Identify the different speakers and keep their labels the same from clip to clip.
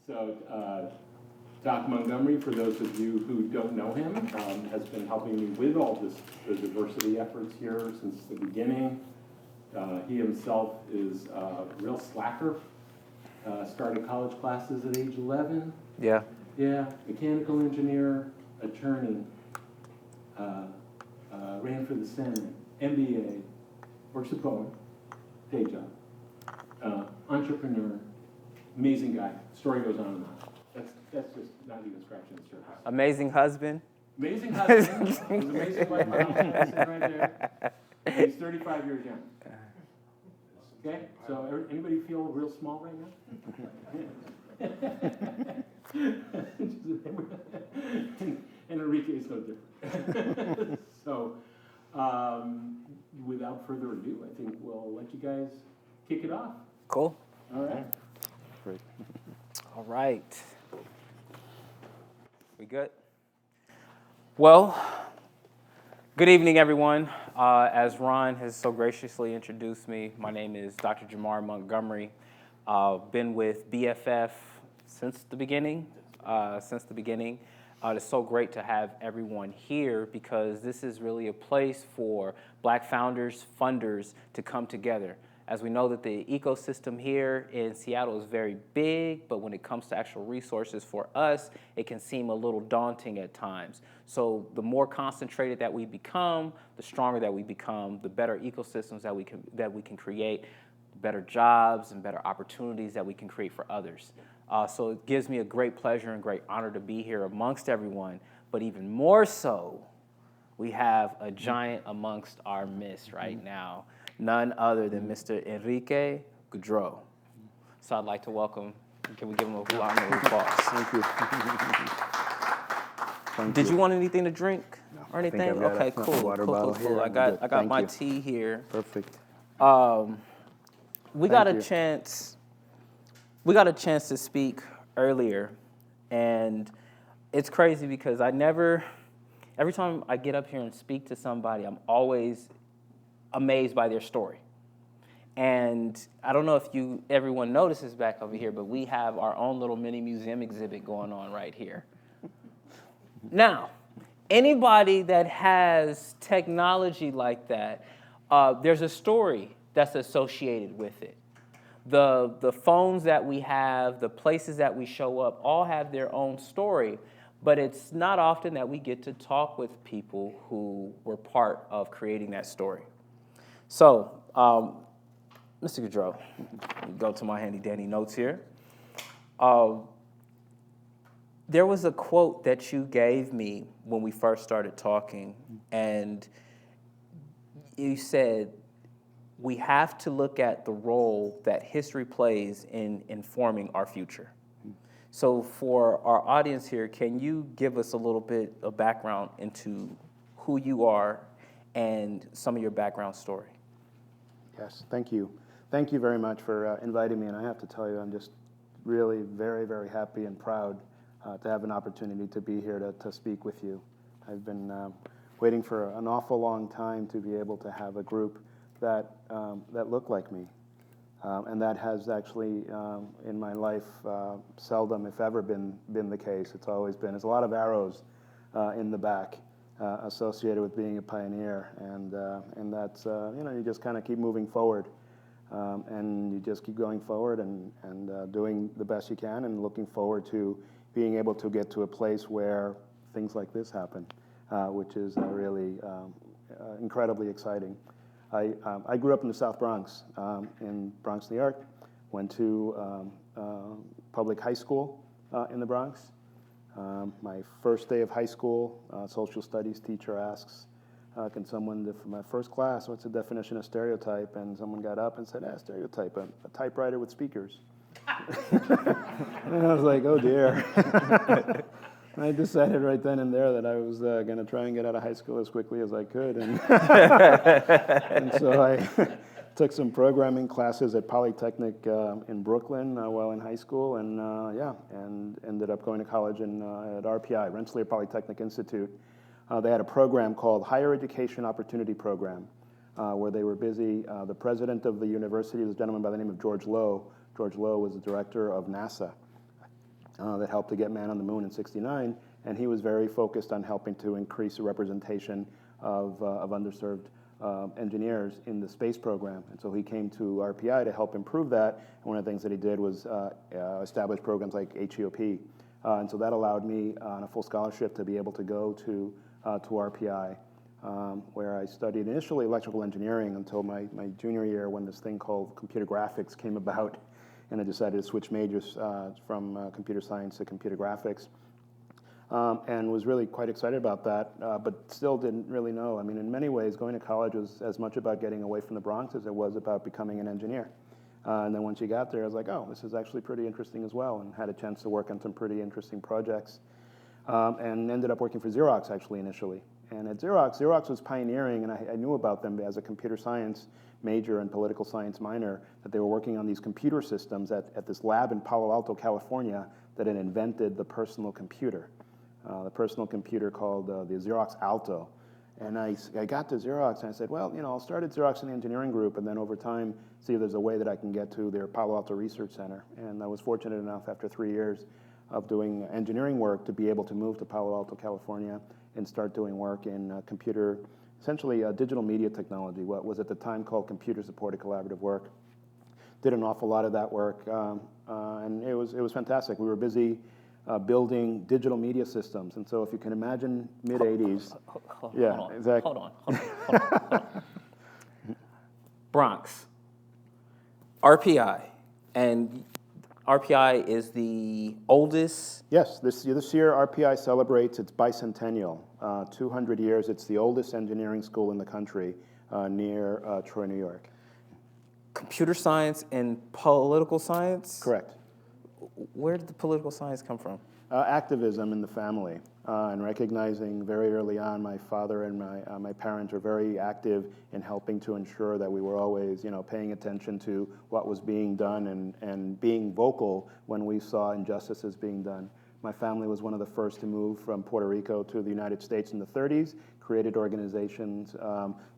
Speaker 1: Doc Montgomery, for those of you who don't know him, has been helping me with all the diversity efforts here since the beginning. He himself is a real slacker. Started college classes at age 11.
Speaker 2: Yeah.
Speaker 1: Yeah, mechanical engineer, attorney, ran for the Senate, MBA, works at Boeing, day job, entrepreneur, amazing guy. Story goes on and on. That's just not even scratching the surface.
Speaker 2: Amazing husband.
Speaker 1: Amazing husband. His amazing wife, sitting right there. He's 35 years young. Okay, so anybody feel real small right now? And Enrique is no different. So, without further ado, I think we'll let you guys kick it off.
Speaker 2: Cool.
Speaker 1: All right.
Speaker 3: Great.
Speaker 2: All right. We good? Well, good evening, everyone. As Ron has so graciously introduced me, my name is Dr. Jamar Montgomery. Been with BFF since the beginning. It's so great to have everyone here because this is really a place for Black founders, funders to come together. As we know that the ecosystem here in Seattle is very big, but when it comes to actual resources for us, it can seem a little daunting at times. So the more concentrated that we become, the stronger that we become, the better ecosystems that we can create, better jobs and better opportunities that we can create for others. So it gives me a great pleasure and great honor to be here amongst everyone, but even more so, we have a giant amongst our midst right now. None other than Mr. Enrique Godreau. So I'd like to welcome, can we give him a round of applause?
Speaker 3: Thank you.
Speaker 2: Did you want anything to drink or anything?
Speaker 3: I've got
Speaker 2: Okay,
Speaker 3: a
Speaker 2: cool.
Speaker 3: water bottle here.
Speaker 2: I got
Speaker 3: Thank
Speaker 2: my
Speaker 3: you.
Speaker 2: tea here.
Speaker 3: Perfect.
Speaker 2: We got
Speaker 3: Thank
Speaker 2: a
Speaker 3: you.
Speaker 2: chance. We got a chance to speak earlier, and it's crazy because every time I get up here and speak to somebody, I'm always amazed by their story. And I don't know if everyone notices back over here, but we have our own little mini museum exhibit going on right here. Now, anybody that has technology like that, there's a story that's associated with it. The phones that we have, the places that we show up, all have their own story, but it's not often that we get to talk with people who were part of creating that story. So, Mr. Godreau, go to my handy dandy notes here. There was a quote that you gave me when we first started talking, and you said, we have to look at the role that history plays in informing our future. So for our audience here, can you give us a little bit of background into who you are and some of your background story?
Speaker 3: Yes, thank you. Thank you very much for inviting me, and I have to tell you, I'm just really very, very happy and proud to have an opportunity to be here to speak with you. I've been waiting for an awful long time to be able to have a group that look like me, and that has actually in my life seldom, if ever, been the case. It's always been. There's a lot of arrows in the back associated with being a pioneer, and that's you just kind of keep moving forward, and you just keep going forward and doing the best you can, and looking forward to being able to get to a place where things like this happen, which is really incredibly exciting. I grew up in the South Bronx, in Bronx, New York. Went to public high school in the Bronx. My first day of high school, social studies teacher asks, can someone, for my first class, what's the definition of stereotype? And someone got up and said, stereotype, a typewriter with speakers. And I was like, oh dear. I decided right then and there that I was going to try and get out of high school as quickly as I could. And, and so I took some programming classes at Polytechnic in Brooklyn while in high school, and and ended up going to college at RPI, Rensselaer Polytechnic Institute. They had a program called Higher Education Opportunity Program, where they were busy. The president of the university was a gentleman by the name of George Lowe. George Lowe was the director of NASA. that helped to get man on the moon in '69, and he was very focused on helping to increase the representation of underserved engineers in the space program. And so he came to RPI to help improve that, and one of the things that he did was establish programs like HEOP. And so that allowed me on a full scholarship to be able to go to RPI, where I studied initially electrical engineering until my junior year, when this thing called computer graphics came about, and I decided to switch majors from computer science to computer graphics, and was really quite excited about that, but still didn't really know. I mean, in many ways, going to college was as much about getting away from the Bronx as it was about becoming an engineer. And then once you got there, I was like, oh, this is actually pretty interesting as well, and had a chance to work on some pretty interesting projects, and ended up working for Xerox, actually, initially. And at Xerox was pioneering, and I knew about them as a computer science major and political science minor, that they were working on these computer systems at this lab in Palo Alto, California, that had invented the personal computer. The personal computer called the Xerox Alto. And I got to Xerox and I said, well, I'll start at Xerox in the engineering group, and then over time see if there's a way that I can get to their Palo Alto Research Center. And I was fortunate enough, after 3 years of doing engineering work, to be able to move to Palo Alto, California, and start doing work in essentially digital media technology, what was at the time called computer-supported collaborative work. Did an awful lot of that work, and it was fantastic. We were busy building digital media systems, and so if you can imagine mid-'80s. Yeah, exactly.
Speaker 2: Hold on. Bronx, RPI, and RPI is the oldest.
Speaker 3: Yes, this year RPI celebrates its bicentennial, 200 years. It's the oldest engineering school in the country, near Troy, New York.
Speaker 2: Computer science and political science?
Speaker 3: Correct.
Speaker 2: Where did the political science come from?
Speaker 3: Activism in the family, and recognizing very early on, my father and my parents were very active in helping to ensure that we were always, paying attention to what was being done and being vocal when we saw injustices being done. My family was one of the first to move from Puerto Rico to the United States in the '30s, created organizations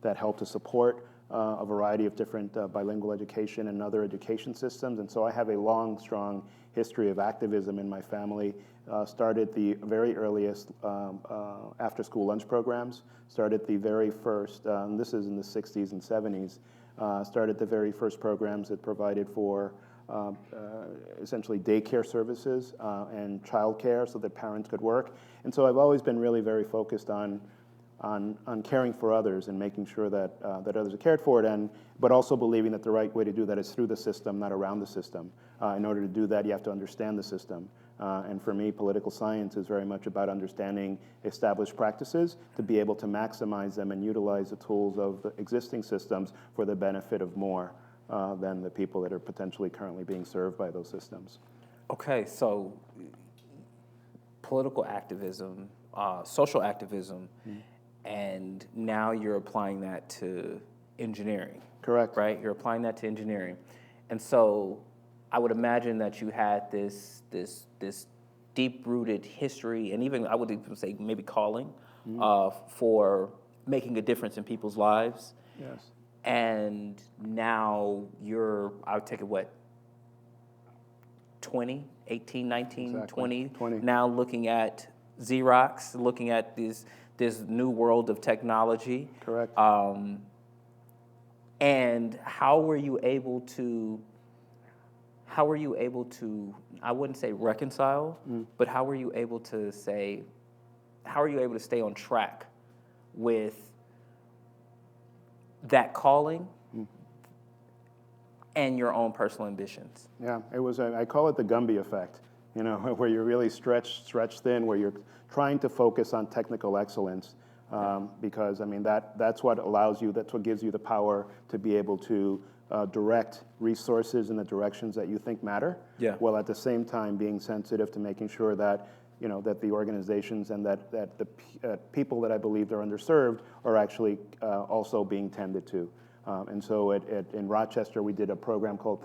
Speaker 3: that helped to support a variety of different bilingual education and other education systems. And so I have a long, strong history of activism in my family. Started the very earliest after-school lunch programs, started the very first, this is in the 60s and 70s, started the very first programs that provided for essentially daycare services and childcare so that parents could work. And so I've always been really very focused on caring for others and making sure that others are cared for, but also believing that the right way to do that is through the system, not around the system. In order to do that, you have to understand the system. And for me, political science is very much about understanding established practices to be able to maximize them and utilize the tools of the existing systems for the benefit of more than the people that are potentially currently being served by those systems.
Speaker 2: Okay, so political activism, social activism, and now you're applying that to engineering.
Speaker 3: Correct.
Speaker 2: Right? You're applying that to engineering. And so I would imagine that you had this deep-rooted history, and even I would even say maybe calling, for making a difference in people's lives.
Speaker 3: Yes.
Speaker 2: And now you're, I would take it, 20, 18, 19,
Speaker 3: Exactly.
Speaker 2: 20, now looking at Xerox, looking at this new world of technology.
Speaker 3: Correct.
Speaker 2: And how were you able to, I wouldn't say reconcile, but how were you able to stay on track with that calling and your own personal ambitions?
Speaker 3: Yeah, it was. I call it the Gumby effect. Where you're really stretched thin, where you're trying to focus on technical excellence, because that's what allows you. That's what gives you the power to be able to direct resources in the directions that you think matter.
Speaker 2: Yeah.
Speaker 3: While at the same time being sensitive to making sure that that the organizations and that the people that I believe are underserved are actually also being tended to. And so in Rochester, we did a program called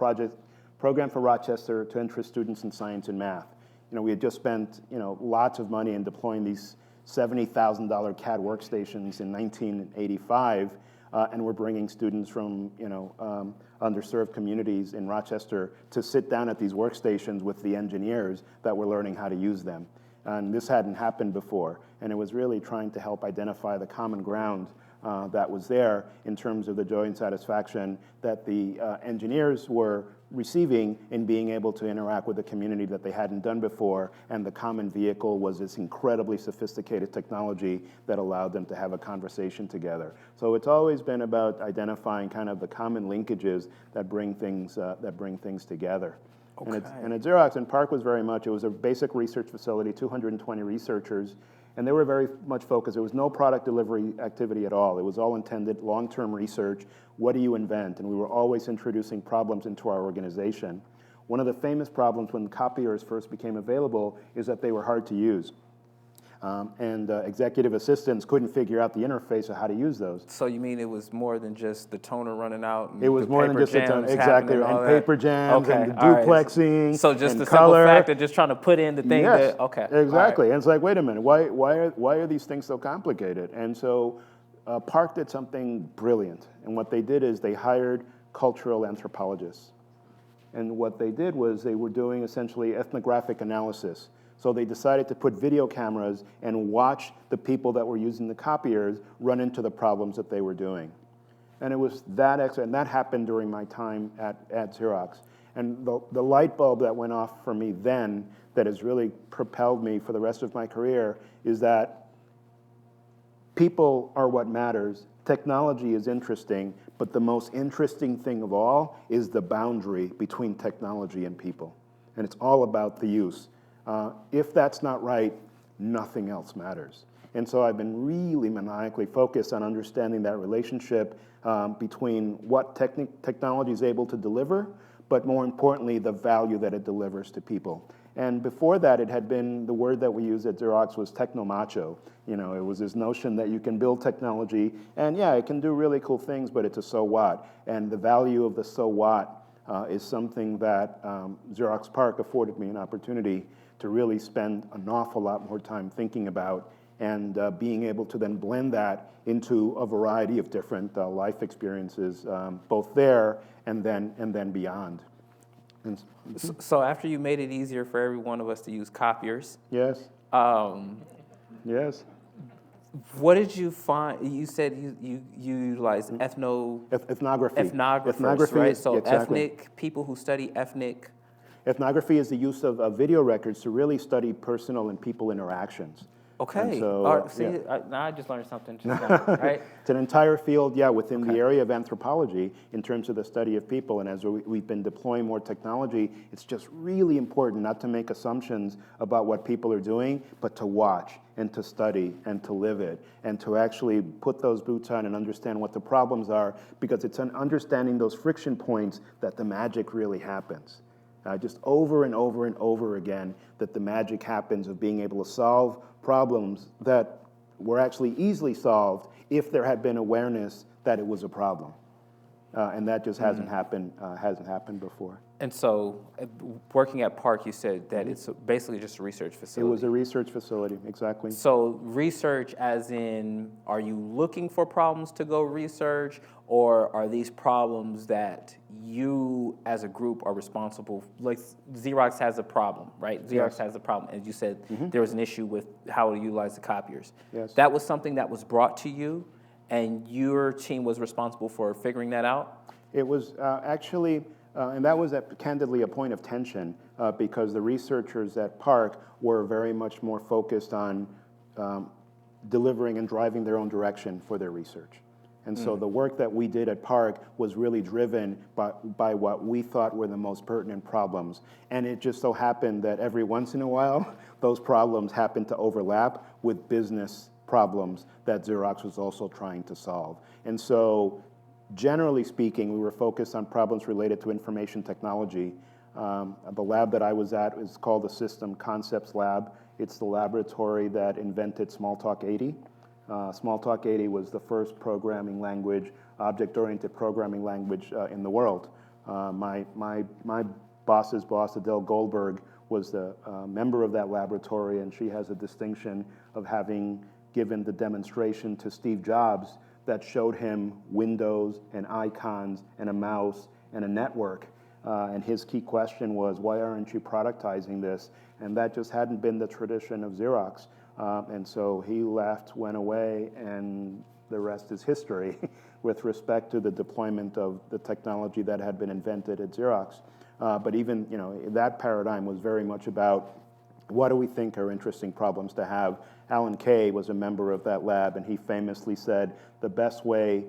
Speaker 3: Program for Rochester to interest students in science and math. We had just spent lots of money in deploying these $70,000 CAD workstations in 1985 and we're bringing students from underserved communities in Rochester to sit down at these workstations with the engineers that were learning how to use them. And this hadn't happened before, and it was really trying to help identify the common ground that was there in terms of the joy and satisfaction that the engineers were receiving in being able to interact with the community that they hadn't done before, and the common vehicle was this incredibly sophisticated technology that allowed them to have a conversation together. So it's always been about identifying kind of the common linkages that bring things together.
Speaker 2: Okay.
Speaker 3: And at Xerox, and PARC was very much, it was a basic research facility, 220 researchers, and they were very much focused. There was no product delivery activity at all. It was all intended long-term research. What do you invent? And we were always introducing problems into our organization. One of the famous problems when copiers first became available is that they were hard to use. And executive assistants couldn't figure out the interface of how to use those.
Speaker 2: So you mean it was more than just the toner running out? And
Speaker 3: it was
Speaker 2: the
Speaker 3: more than
Speaker 2: paper
Speaker 3: just the toner,
Speaker 2: jams
Speaker 3: exactly,
Speaker 2: happening
Speaker 3: and
Speaker 2: all
Speaker 3: paper
Speaker 2: that?
Speaker 3: jams,
Speaker 2: Okay,
Speaker 3: and the
Speaker 2: all right.
Speaker 3: duplexing,
Speaker 2: So just
Speaker 3: and
Speaker 2: the
Speaker 3: color.
Speaker 2: simple fact of just trying to put in the thing
Speaker 3: Yes,
Speaker 2: that, okay.
Speaker 3: exactly.
Speaker 2: All right.
Speaker 3: And it's like, wait a minute, why are these things so complicated? And so PARC did something brilliant. And what they did is they hired cultural anthropologists. And what they did was they were doing essentially ethnographic analysis. So they decided to put video cameras and watch the people that were using the copiers run into the problems that they were doing. And it was that excellent, and that happened during my time at Xerox. And the light bulb that went off for me then that has really propelled me for the rest of my career is that people are what matters. Technology is interesting, but the most interesting thing of all is the boundary between technology and people. And it's all about the use. If that's not right, nothing else matters. And so I've been really maniacally focused on understanding that relationship between what technology is able to deliver, but more importantly, the value that it delivers to people. And before that, it had been, the word that we used at Xerox was techno-macho. It was this notion that you can build technology, and yeah, it can do really cool things, but it's a so what. And the value of the so what is something that Xerox PARC afforded me an opportunity to really spend an awful lot more time thinking about, and being able to then blend that into a variety of different life experiences, both there and then beyond. And,
Speaker 2: So after you made it easier for every one of us to use copiers,
Speaker 3: yes,
Speaker 2: um,
Speaker 3: yes.
Speaker 2: what did you find? You said you utilized
Speaker 3: Ethnography.
Speaker 2: ethnographers, right?
Speaker 3: Is,
Speaker 2: So
Speaker 3: exactly.
Speaker 2: ethnic, people who study ethnic.
Speaker 3: Ethnography is the use of video records to really study personal and people interactions.
Speaker 2: Okay.
Speaker 3: And so,
Speaker 2: All right, see,
Speaker 3: yeah.
Speaker 2: now I just learned something. Just now, right?
Speaker 3: It's an entire field, within
Speaker 2: Okay.
Speaker 3: the area of anthropology in terms of the study of people. And as we've been deploying more technology, it's just really important not to make assumptions about what people are doing, but to watch and to study and to live it and to actually put those boots on and understand what the problems are, because it's in understanding those friction points that the magic really happens. Just over and over and over again, that the magic happens of being able to solve problems that were actually easily solved if there had been awareness that it was a problem. And that just hasn't happened before.
Speaker 2: And so, working at PARC, you said that it's basically just a research
Speaker 3: It
Speaker 2: facility.
Speaker 3: was a research facility, exactly.
Speaker 2: So research as in, are you looking for problems to go research, or are these problems that you as a group are responsible? Like Xerox has a problem, right? Xerox
Speaker 3: Yes.
Speaker 2: has a problem. As you said, there was an issue with how to utilize the copiers.
Speaker 3: Yes.
Speaker 2: That was something that was brought to you, and your team was responsible for figuring that out?
Speaker 3: It was actually, and that was candidly a point of tension because the researchers at PARC were very much more focused on delivering and driving their own direction for their research. And so the work that we did at PARC was really driven by what we thought were the most pertinent problems. And it just so happened that every once in a while, those problems happened to overlap with business problems that Xerox was also trying to solve. And so, generally speaking, we were focused on problems related to information technology. The lab that I was at is called the System Concepts Lab. It's the laboratory that invented Smalltalk 80. Smalltalk 80 was the first programming language, object-oriented programming language in the world. My boss's boss, Adele Goldberg, was the member of that laboratory, and she has a distinction of having given the demonstration to Steve Jobs that showed him windows and icons and a mouse and a network. And his key question was, why aren't you productizing this? And that just hadn't been the tradition of Xerox. And so he left, went away, and the rest is history with respect to the deployment of the technology that had been invented at Xerox. But even, that paradigm was very much about what do we think are interesting problems to have. Alan Kay was a member of that lab, and he famously said, the best way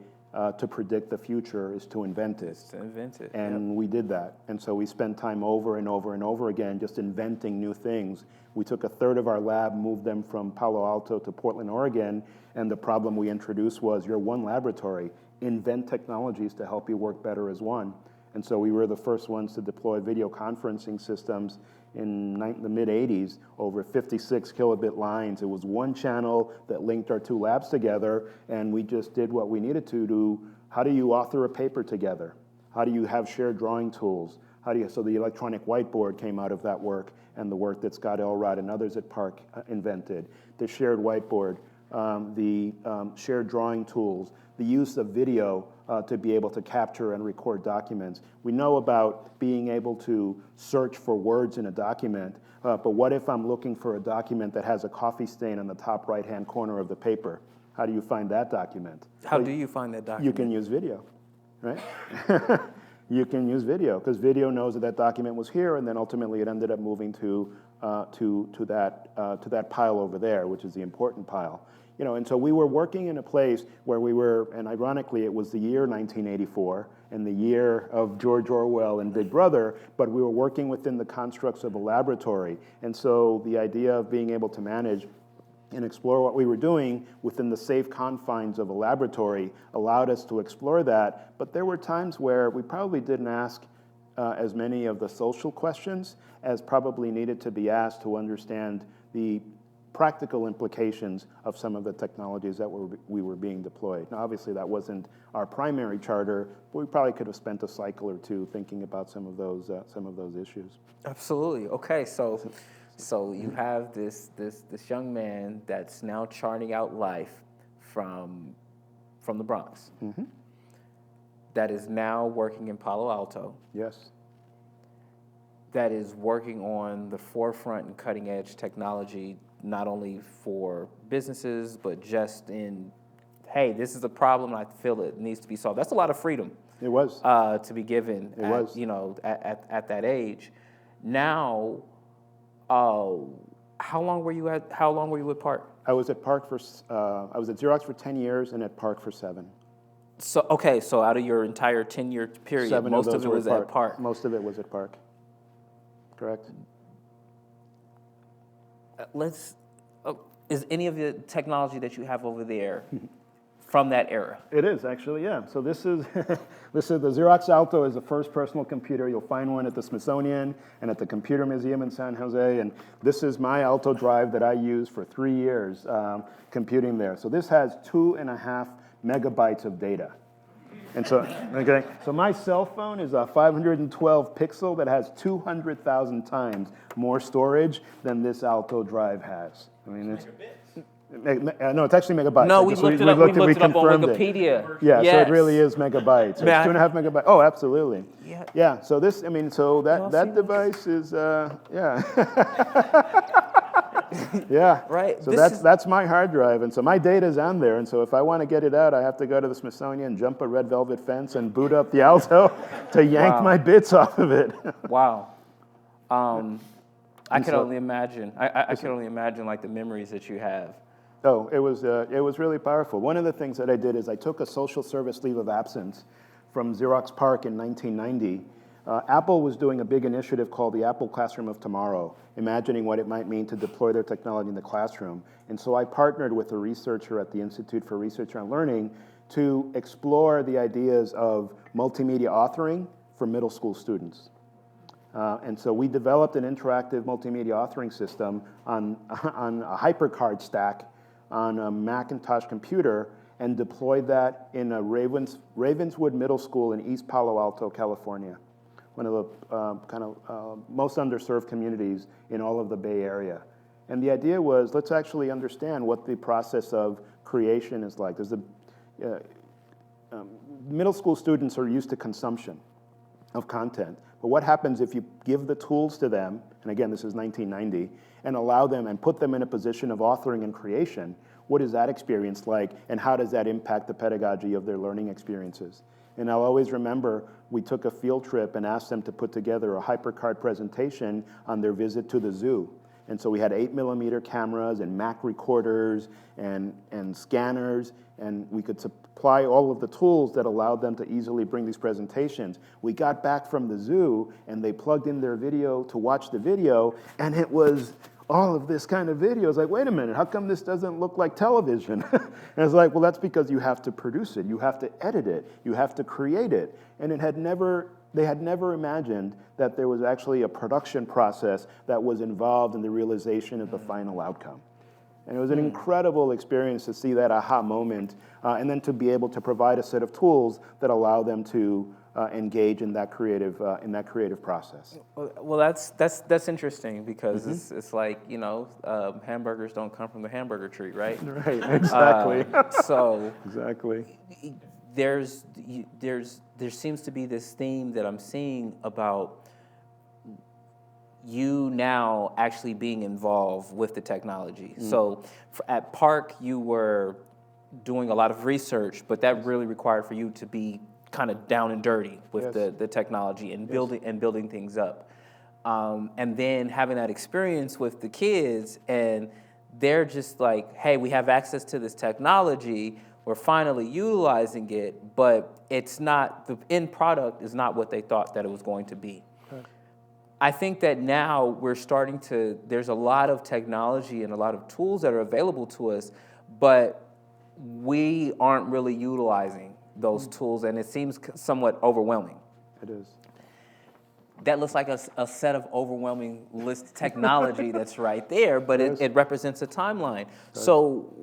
Speaker 3: to predict the future is to invent it.
Speaker 2: To invent it.
Speaker 3: And we did that. And so we spent time over and over and over again just inventing new things. We took a third of our lab, moved them from Palo Alto to Portland, Oregon, and the problem we introduced was, you're one laboratory. Invent technologies to help you work better as one. And so we were the first ones to deploy video conferencing systems in the mid-'80s over 56 kilobit lines. It was one channel that linked our two labs together, and we just did what we needed to do. How do you author a paper together? How do you have shared drawing tools? So the electronic whiteboard came out of that work, and the work that Scott Elrod and others at PARC invented. The shared whiteboard, the shared drawing tools, the use of video to be able to capture and record documents. We know about being able to search for words in a document, but what if I'm looking for a document that has a coffee stain on the top right-hand corner of the paper? How do you find that document?
Speaker 2: How do you find that document?
Speaker 3: You can use video, right? You can use video, because video knows that that document was here, and then ultimately it ended up moving to that pile over there, which is the important pile. And so we were working in a place where we were, and ironically, it was the year 1984 and the year of George Orwell and Big Brother, but we were working within the constructs of a laboratory. And so the idea of being able to manage and explore what we were doing within the safe confines of a laboratory allowed us to explore that. But there were times where we probably didn't ask as many of the social questions as probably needed to be asked to understand the practical implications of some of the technologies that we were being deployed. Now, obviously, that wasn't our primary charter, but we probably could have spent a cycle or two thinking about some of those issues.
Speaker 2: Absolutely. Okay, so you have this young man that's now charting out life from the Bronx.
Speaker 3: Mm-hmm.
Speaker 2: That is now working in Palo Alto.
Speaker 3: Yes.
Speaker 2: That is working on the forefront and cutting edge technology, not only for businesses, but just in, hey, this is a problem, I feel it needs to be solved. That's a lot of freedom.
Speaker 3: It was.
Speaker 2: To be given at that age. Now, how long were you at PARC?
Speaker 3: I was at Xerox for 10 years and at PARC for 7.
Speaker 2: So out of your entire 10-year period, most of it was at PARC.
Speaker 3: Most of it was at PARC. Correct.
Speaker 2: Is any of the technology that you have over there from that era?
Speaker 3: It is, actually, yeah. So this is the Xerox Alto is the first personal computer. You'll find one at the Smithsonian and at the Computer Museum in San Jose. And this is my Alto drive that I used for 3 years computing there. So this has 2.5 megabytes of data. And so my cell phone is a 512 pixel that has 200,000 times more storage than this Alto drive has. I mean, no, it's actually megabytes.
Speaker 2: No, we looked it up on Wikipedia.
Speaker 3: Yeah, yes. So it really is megabytes. So it's 2.5 megabytes. Oh, absolutely.
Speaker 2: Yeah.
Speaker 3: Yeah. So that device is yeah. Yeah.
Speaker 2: Right.
Speaker 3: So that's my hard drive, and so my data's on there, and so if I want to get it out, I have to go to the Smithsonian, jump a red velvet fence, and boot up the Alto to yank my bits off of it.
Speaker 2: Wow. I can only imagine. I can only imagine like the memories that you have.
Speaker 3: Oh, it was really powerful. One of the things that I did is I took a social service leave of absence from Xerox PARC in 1990. Apple was doing a big initiative called the Apple Classroom of Tomorrow, imagining what it might mean to deploy their technology in the classroom. And so I partnered with a researcher at the Institute for Research and Learning to explore the ideas of multimedia authoring for middle school students. And so we developed an interactive multimedia authoring system on a HyperCard stack on a Macintosh computer and deployed that in a Ravenswood Middle School in East Palo Alto, California, one of the most underserved communities in all of the Bay Area. And the idea was, let's actually understand what the process of creation is like. middle school students are used to consumption of content. But what happens if you give the tools to them, and again, this is 1990, and allow them and put them in a position of authoring and creation? What is that experience like, and how does that impact the pedagogy of their learning experiences? And I'll always remember we took a field trip and asked them to put together a HyperCard presentation on their visit to the zoo. And so we had 8mm cameras and Mac recorders and scanners, and we could supply all of the tools that allowed them to easily bring these presentations. We got back from the zoo, and they plugged in their video to watch the video, and it was all of this kind of video. It's like, wait a minute, how come this doesn't look like television? And it's like, well, that's because you have to produce it, you have to edit it, you have to create it. And they had never imagined that there was actually a production process that was involved in the realization of the final outcome. And it was an incredible experience to see that aha moment, and then to be able to provide a set of tools that allow them to engage in that creative process.
Speaker 2: Well, that's interesting, because it's like, you know, hamburgers don't come from the hamburger tree, right?
Speaker 3: Right, exactly.
Speaker 2: So
Speaker 3: exactly.
Speaker 2: There seems to be this theme that I'm seeing about you now actually being involved with the technology. So at PARC, you were doing a lot of research, but that really required for you to be kind of down and dirty with the technology and building things up. And then having that experience with the kids, and they're just like, hey, we have access to this technology, we're finally utilizing it, but it's not, the end product is not what they thought that it was going to be. Okay. I think that now we're starting to, there's a lot of technology and a lot of tools that are available to us, but we aren't really utilizing those tools, and it seems somewhat overwhelming.
Speaker 3: It is.
Speaker 2: That looks like a set of overwhelming list technology that's right there, but it represents a timeline. So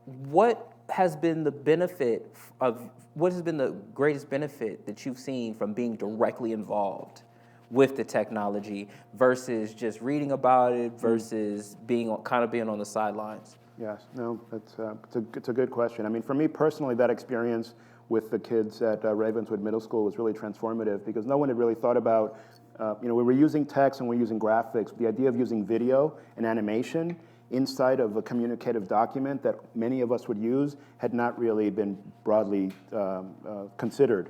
Speaker 2: what has been the benefit of, what has been the greatest benefit that you've seen from being directly involved with the technology versus just reading about it versus being on the sidelines?
Speaker 3: Yes, no, it's a good question. I mean, for me personally, that experience with the kids at Ravenswood Middle School was really transformative, because no one had really thought about, we were using text and we're using graphics. The idea of using video and animation inside of a communicative document that many of us would use had not really been broadly considered.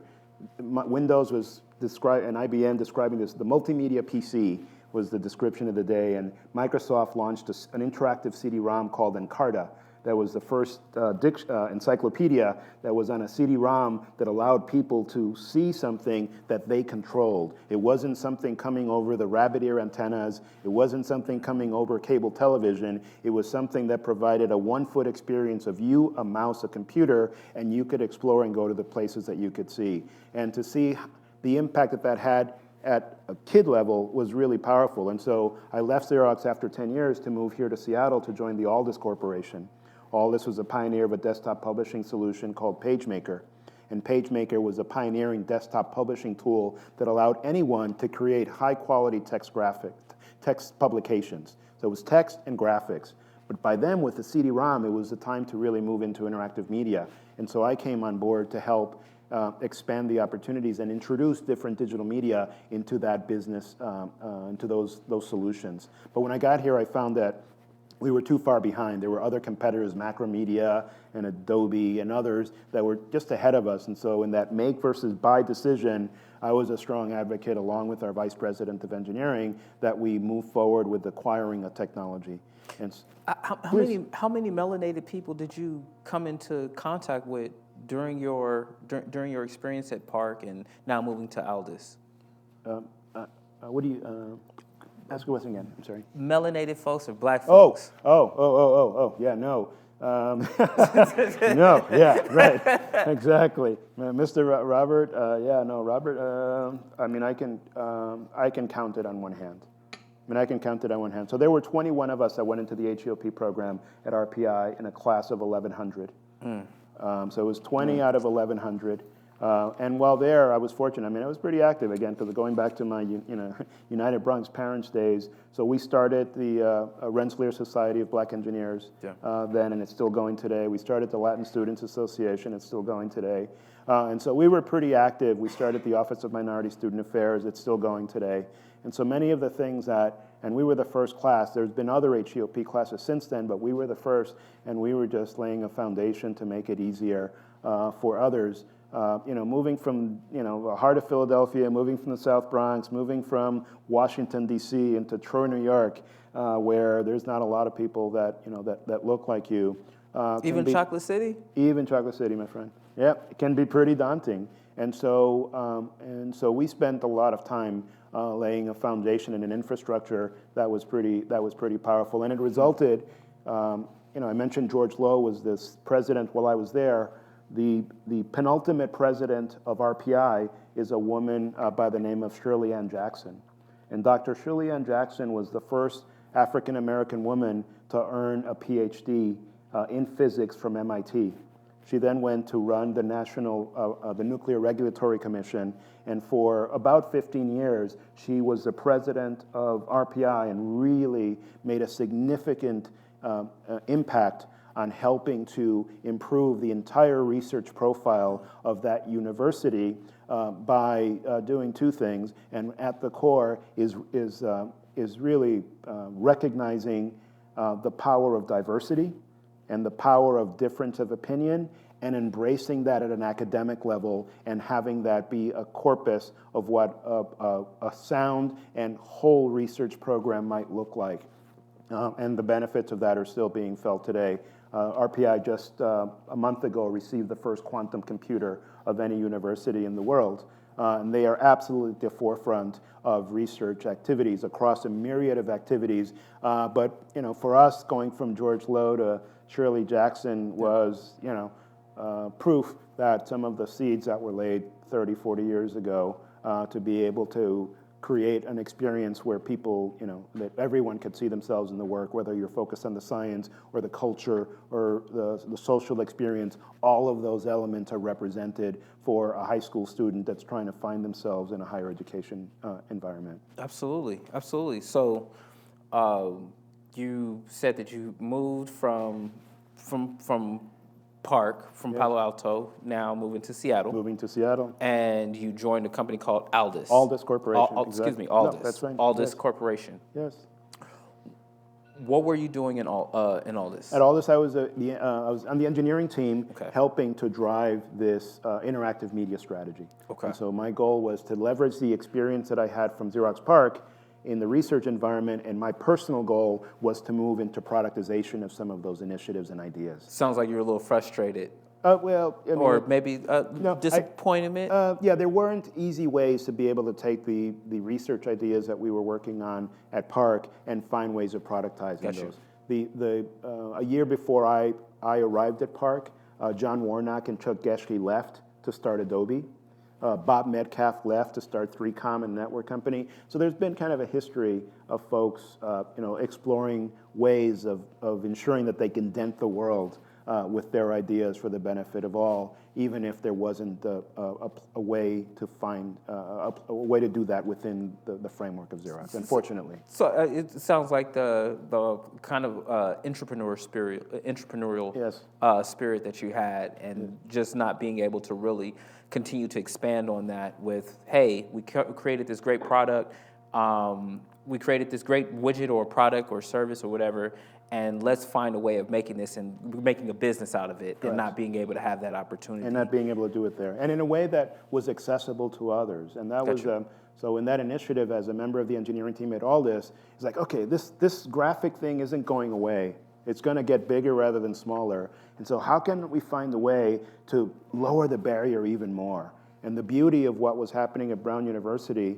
Speaker 3: Windows was described, and IBM describing this, the multimedia PC was the description of the day, and Microsoft launched an interactive CD-ROM called Encarta. That was the first encyclopedia that was on a CD-ROM that allowed people to see something that they controlled. It wasn't something coming over the rabbit ear antennas. It wasn't something coming over cable television. It was something that provided a one-foot experience of you, a mouse, a computer, and you could explore and go to the places that you could see. And to see the impact that that had at a kid level was really powerful. And so I left Xerox after 10 years to move here to Seattle to join the Aldis Corporation. Aldis was a pioneer of a desktop publishing solution called PageMaker. And PageMaker was a pioneering desktop publishing tool that allowed anyone to create high-quality text publications. So it was text and graphics. But by then, with the CD-ROM, it was the time to really move into interactive media. And so I came on board to help expand the opportunities and introduce different digital media into that business, into those solutions. But when I got here, I found that we were too far behind. There were other competitors, Macromedia and Adobe and others, that were just ahead of us. And so in that make versus buy decision, I was a strong advocate, along with our vice president of engineering, that we move forward with acquiring a technology. And
Speaker 2: how many melanated people did you come into contact with during your experience at PARC and now moving to Aldis?
Speaker 3: What do you? Ask the question again. I'm sorry.
Speaker 2: Melanated folks or black folks?
Speaker 3: Yeah, no. No, yeah, right, exactly. Mr. Robert, Robert, I mean, I can count it on one hand. So there were 21 of us that went into the HEOP program at RPI in a class of 1,100. So it was 20 out of 1,100. And while there, I was fortunate. I mean, I was pretty active, again, because going back to my United Bronx Parents days. So we started the Rensselaer Society of Black Engineers then, and it's still going today. We started the Latin Students Association. It's still going today. And so we were pretty active. We started the Office of Minority Student Affairs. It's still going today. And so many of the things and we were the first class. There's been other HEOP classes since then, but we were the first, and we were just laying a foundation to make it easier for others. Moving from, the heart of Philadelphia, moving from the South Bronx, moving from Washington, D.C. into Troy, New York, where there's not a lot of people that look like you.
Speaker 2: Even Chocolate City?
Speaker 3: Even Chocolate City, my friend. Yeah, it can be pretty daunting. And so we spent a lot of time laying a foundation and an infrastructure that was pretty powerful. And it resulted, I mentioned George Lowe was this president while I was there. The penultimate president of RPI is a woman by the name of Shirley Ann Jackson. And Dr. Shirley Ann Jackson was the first African-American woman to earn a PhD in physics from MIT. She then went to run the the Nuclear Regulatory Commission, and for about 15 years, she was the president of RPI and really made a significant impact on helping to improve the entire research profile of that university by doing two things. And at the core is really recognizing the power of diversity and the power of difference of opinion, and embracing that at an academic level and having that be a corpus of what a sound and whole research program might look like. And the benefits of that are still being felt today. RPI just a month ago received the first quantum computer of any university in the world. And they are absolutely at the forefront of research activities across a myriad of activities. But for us, going from George Lowe to Shirley Jackson was proof that some of the seeds that were laid 30, 40 years ago to be able to create an experience where people, that everyone could see themselves in the work, whether you're focused on the science or the culture or the social experience, all of those elements are represented for a high school student that's trying to find themselves in a higher education environment.
Speaker 2: Absolutely, absolutely. So you said that you moved from PARC, from Palo Alto, now moving to Seattle.
Speaker 3: Moving to Seattle.
Speaker 2: And you joined a company called Aldis.
Speaker 3: Aldis Corporation.
Speaker 2: Excuse
Speaker 3: exactly.
Speaker 2: me, Aldis.
Speaker 3: No, that's right.
Speaker 2: Aldis
Speaker 3: yes.
Speaker 2: Corporation.
Speaker 3: Yes.
Speaker 2: What were you doing in Aldis?
Speaker 3: At Aldis, I was on the engineering team,
Speaker 2: Okay.
Speaker 3: helping to drive this interactive media strategy.
Speaker 2: Okay.
Speaker 3: And so my goal was to leverage the experience that I had from Xerox PARC in the research environment, and my personal goal was to move into productization of some of those initiatives and ideas.
Speaker 2: Sounds like you were a little frustrated.
Speaker 3: Or
Speaker 2: maybe disappointment?
Speaker 3: Yeah, there weren't easy ways to be able to take the research ideas that we were working on at PARC and find ways of productizing those. A year before I arrived at PARC, John Warnock and Chuck Geschke left to start Adobe. Bob Metcalf left to start 3Com, a network company. So there's been kind of a history of folks, exploring ways of ensuring that they can dent the world with their ideas for the benefit of all, even if there wasn't a way to find a way to do that within the framework of Xerox, unfortunately.
Speaker 2: So it sounds like the kind of entrepreneurial
Speaker 3: Yes.
Speaker 2: spirit that you had, and just not being able to really continue to expand on that with, hey, we created this great product, we created this great widget or product or service or whatever, and let's find a way of making this and making a business out of it. Correct. And not being able to have that opportunity.
Speaker 3: And not being able to do it there. And in a way that was accessible to others. And that
Speaker 2: Gotcha.
Speaker 3: was, so in that initiative, as a member of the engineering team at Aldis, it's like, okay, this graphic thing isn't going away. It's going to get bigger rather than smaller. And so how can we find a way to lower the barrier even more? And the beauty of what was happening at Brown University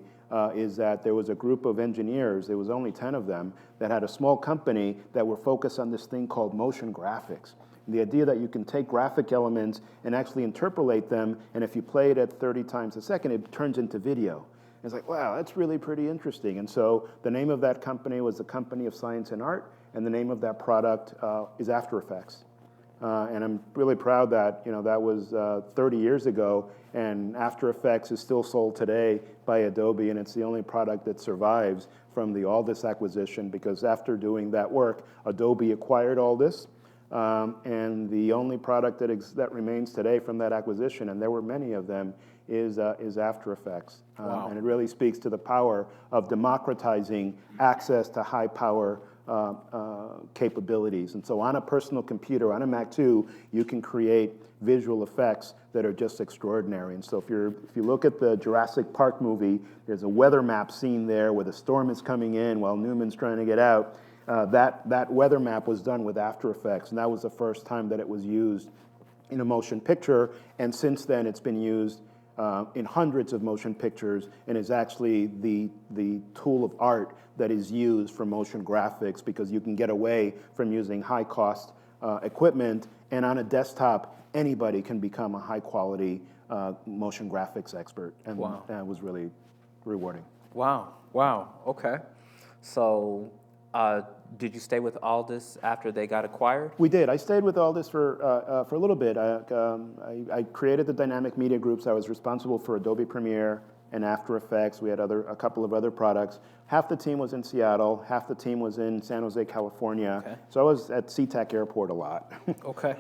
Speaker 3: is that there was a group of engineers, there was only 10 of them, that had a small company that were focused on this thing called motion graphics. And the idea that you can take graphic elements and actually interpolate them, and if you play it at 30 times a second, it turns into video. And it's like, wow, that's really pretty interesting. And so the name of that company was the Company of Science and Art, and the name of that product is After Effects. And I'm really proud that, that was 30 years ago, and After Effects is still sold today by Adobe, and it's the only product that survives from the Aldis acquisition, because after doing that work, Adobe acquired Aldis, and the only product that remains today from that acquisition, and there were many of them, is After Effects.
Speaker 2: Wow.
Speaker 3: And it really speaks to the power of democratizing access to high power capabilities. And so on a personal computer, on a Mac 2, you can create visual effects that are just extraordinary. And so if you look at the Jurassic Park movie, there's a weather map scene there where the storm is coming in while Newman's trying to get out. That weather map was done with After Effects, and that was the first time that it was used in a motion picture. And since then, it's been used in hundreds of motion pictures, and is actually the tool of art that is used for motion graphics, because you can get away from using high-cost equipment, and on a desktop, anybody can become a high-quality motion graphics expert, and
Speaker 2: Wow.
Speaker 3: that was really rewarding.
Speaker 2: Wow. Okay. So, did you stay with Aldis after they got acquired?
Speaker 3: We did. I stayed with Aldis for a little bit. I created the dynamic media groups. I was responsible for Adobe Premiere and After Effects. We had a couple of other products. Half the team was in Seattle. Half the team was in San Jose, California.
Speaker 2: Okay.
Speaker 3: So I was at SeaTac Airport a lot.
Speaker 2: Okay.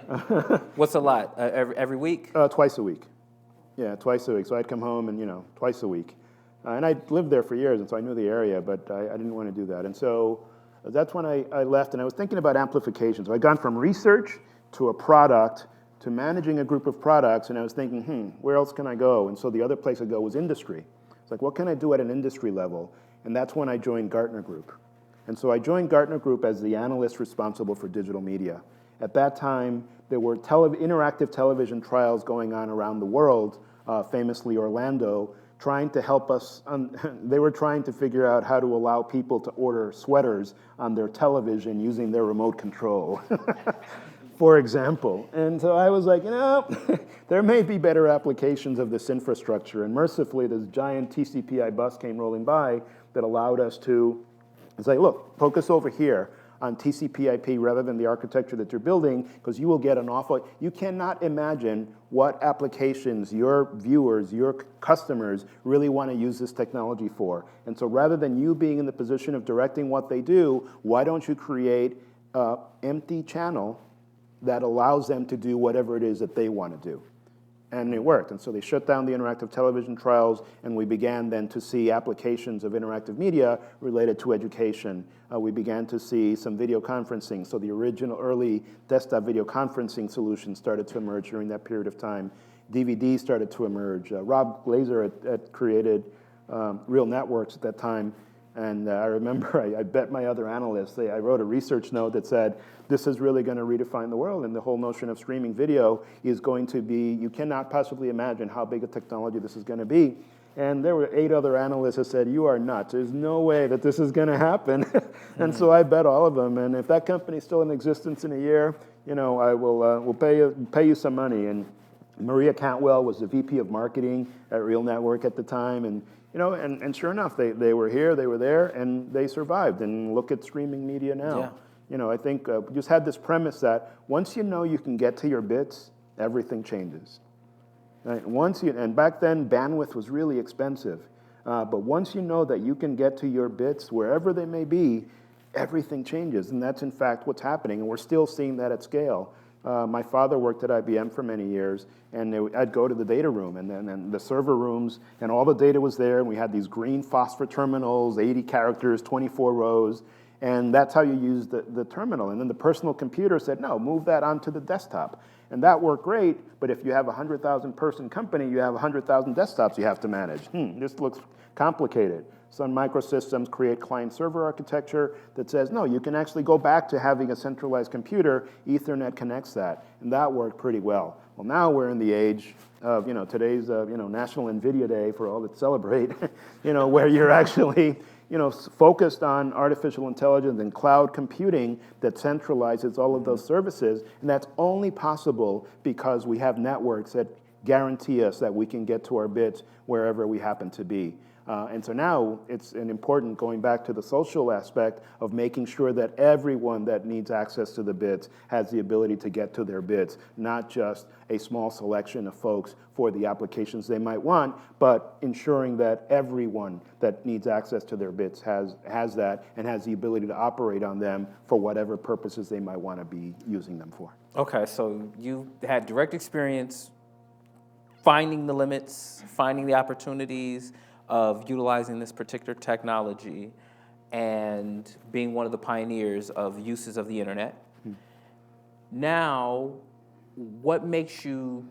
Speaker 2: What's a lot? Every week?
Speaker 3: Twice a week. Yeah, twice a week. So I'd come home and, twice a week. And I lived there for years, and so I knew the area, but I didn't want to do that. And so that's when I left, and I was thinking about amplification. So I'd gone from research to a product to managing a group of products, and I was thinking, where else can I go? And so the other place I'd go was industry. It's like, what can I do at an industry level? And that's when I joined Gartner Group. And so I joined Gartner Group as the analyst responsible for digital media. At that time, there were interactive television trials going on around the world, famously Orlando, trying to help us. They were trying to figure out how to allow people to order sweaters on their television using their remote control, for example. And so I was like, there may be better applications of this infrastructure. And mercifully, this giant TCP/IP bus came rolling by that allowed us to say, look, focus over here on TCP/IP rather than the architecture that you're building, because you will get you cannot imagine what applications your viewers, your customers really want to use this technology for. And so rather than you being in the position of directing what they do, why don't you create an empty channel that allows them to do whatever it is that they want to do? And it worked. And so they shut down the interactive television trials, and we began then to see applications of interactive media related to education. We began to see some video conferencing. So the original early desktop video conferencing solutions started to emerge during that period of time. DVD started to emerge. Rob Glazer had created Real Networks at that time. And I remember I bet my other analysts, I wrote a research note that said, this is really going to redefine the world, and the whole notion of streaming video is going to be, you cannot possibly imagine how big a technology this is going to be. And there were 8 other analysts who said, you are nuts. There's no way that this is going to happen. And so I bet all of them. And if that company's still in existence in a year, I will pay you some money. And Maria Cantwell was the VP of marketing at Real Network at the time. And and sure enough, they were here, they were there, and they survived. And look at streaming media now.
Speaker 2: Yeah.
Speaker 3: I think we just had this premise that once you know you can get to your bits, everything changes. Right? And back then, bandwidth was really expensive. But once you know that you can get to your bits, wherever they may be, everything changes. And that's, in fact, what's happening. And we're still seeing that at scale. My father worked at IBM for many years, and I'd go to the data room, and the server rooms, and all the data was there, and we had these green phosphor terminals, 80 characters, 24 rows, and that's how you use the terminal. And then the personal computer said, no, move that onto the desktop. And that worked great, but if you have a 100,000 person company, you have 100,000 desktops you have to manage. This looks complicated. Sun Microsystems create client-server architecture that says, no, you can actually go back to having a centralized computer. Ethernet connects that, and that worked pretty well. Well, now we're in the age of, today's, National NVIDIA Day for all that celebrate, where you're actually, focused on artificial intelligence and cloud computing that centralizes all of those services, and that's only possible because we have networks that guarantee us that we can get to our bits wherever we happen to be. And so now it's an important, going back to the social aspect of making sure that everyone that needs access to the bits has the ability to get to their bits, not just a small selection of folks for the applications they might want, but ensuring that everyone that needs access to their bits has that and has the ability to operate on them for whatever purposes they might want to be using them for.
Speaker 2: Okay, so you had direct experience finding the limits, finding the opportunities of utilizing this particular technology, and being one of the pioneers of uses of the internet. Now, what makes you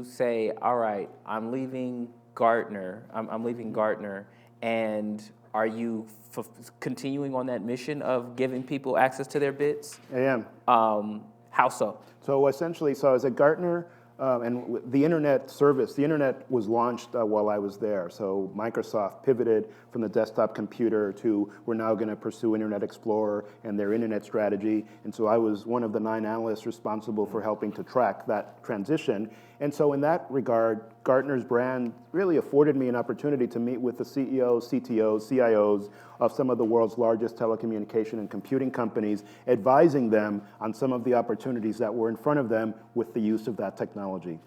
Speaker 2: say, all right, I'm leaving Gartner, I'm leaving Gartner, and are you continuing on that mission of giving people access to their bits?
Speaker 3: I am.
Speaker 2: How so?
Speaker 3: So essentially, I was at Gartner, and the internet service, the internet was launched while I was there. So Microsoft pivoted from the desktop computer to, we're now going to pursue Internet Explorer and their internet strategy. And so I was one of the 9 analysts responsible for helping to track that transition. And so in that regard, Gartner's brand really afforded me an opportunity to meet with the CEOs, CTOs, CIOs of some of the world's largest telecommunication and computing companies, advising them on some of the opportunities that were in front of them with the use of that technology.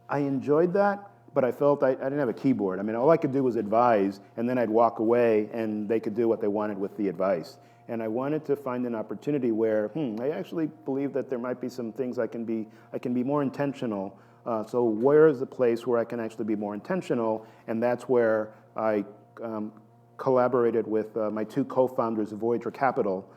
Speaker 3: I enjoyed that, but I felt I didn't have a keyboard. I mean, all I could do was advise, and then I'd walk away, and they could do what they wanted with the advice. And I wanted to find an opportunity where, I actually believe that there might be some things I can be more intentional. So where is the place where I can actually be more intentional? And that's where I collaborated with my 2 co-founders of Voyager Capital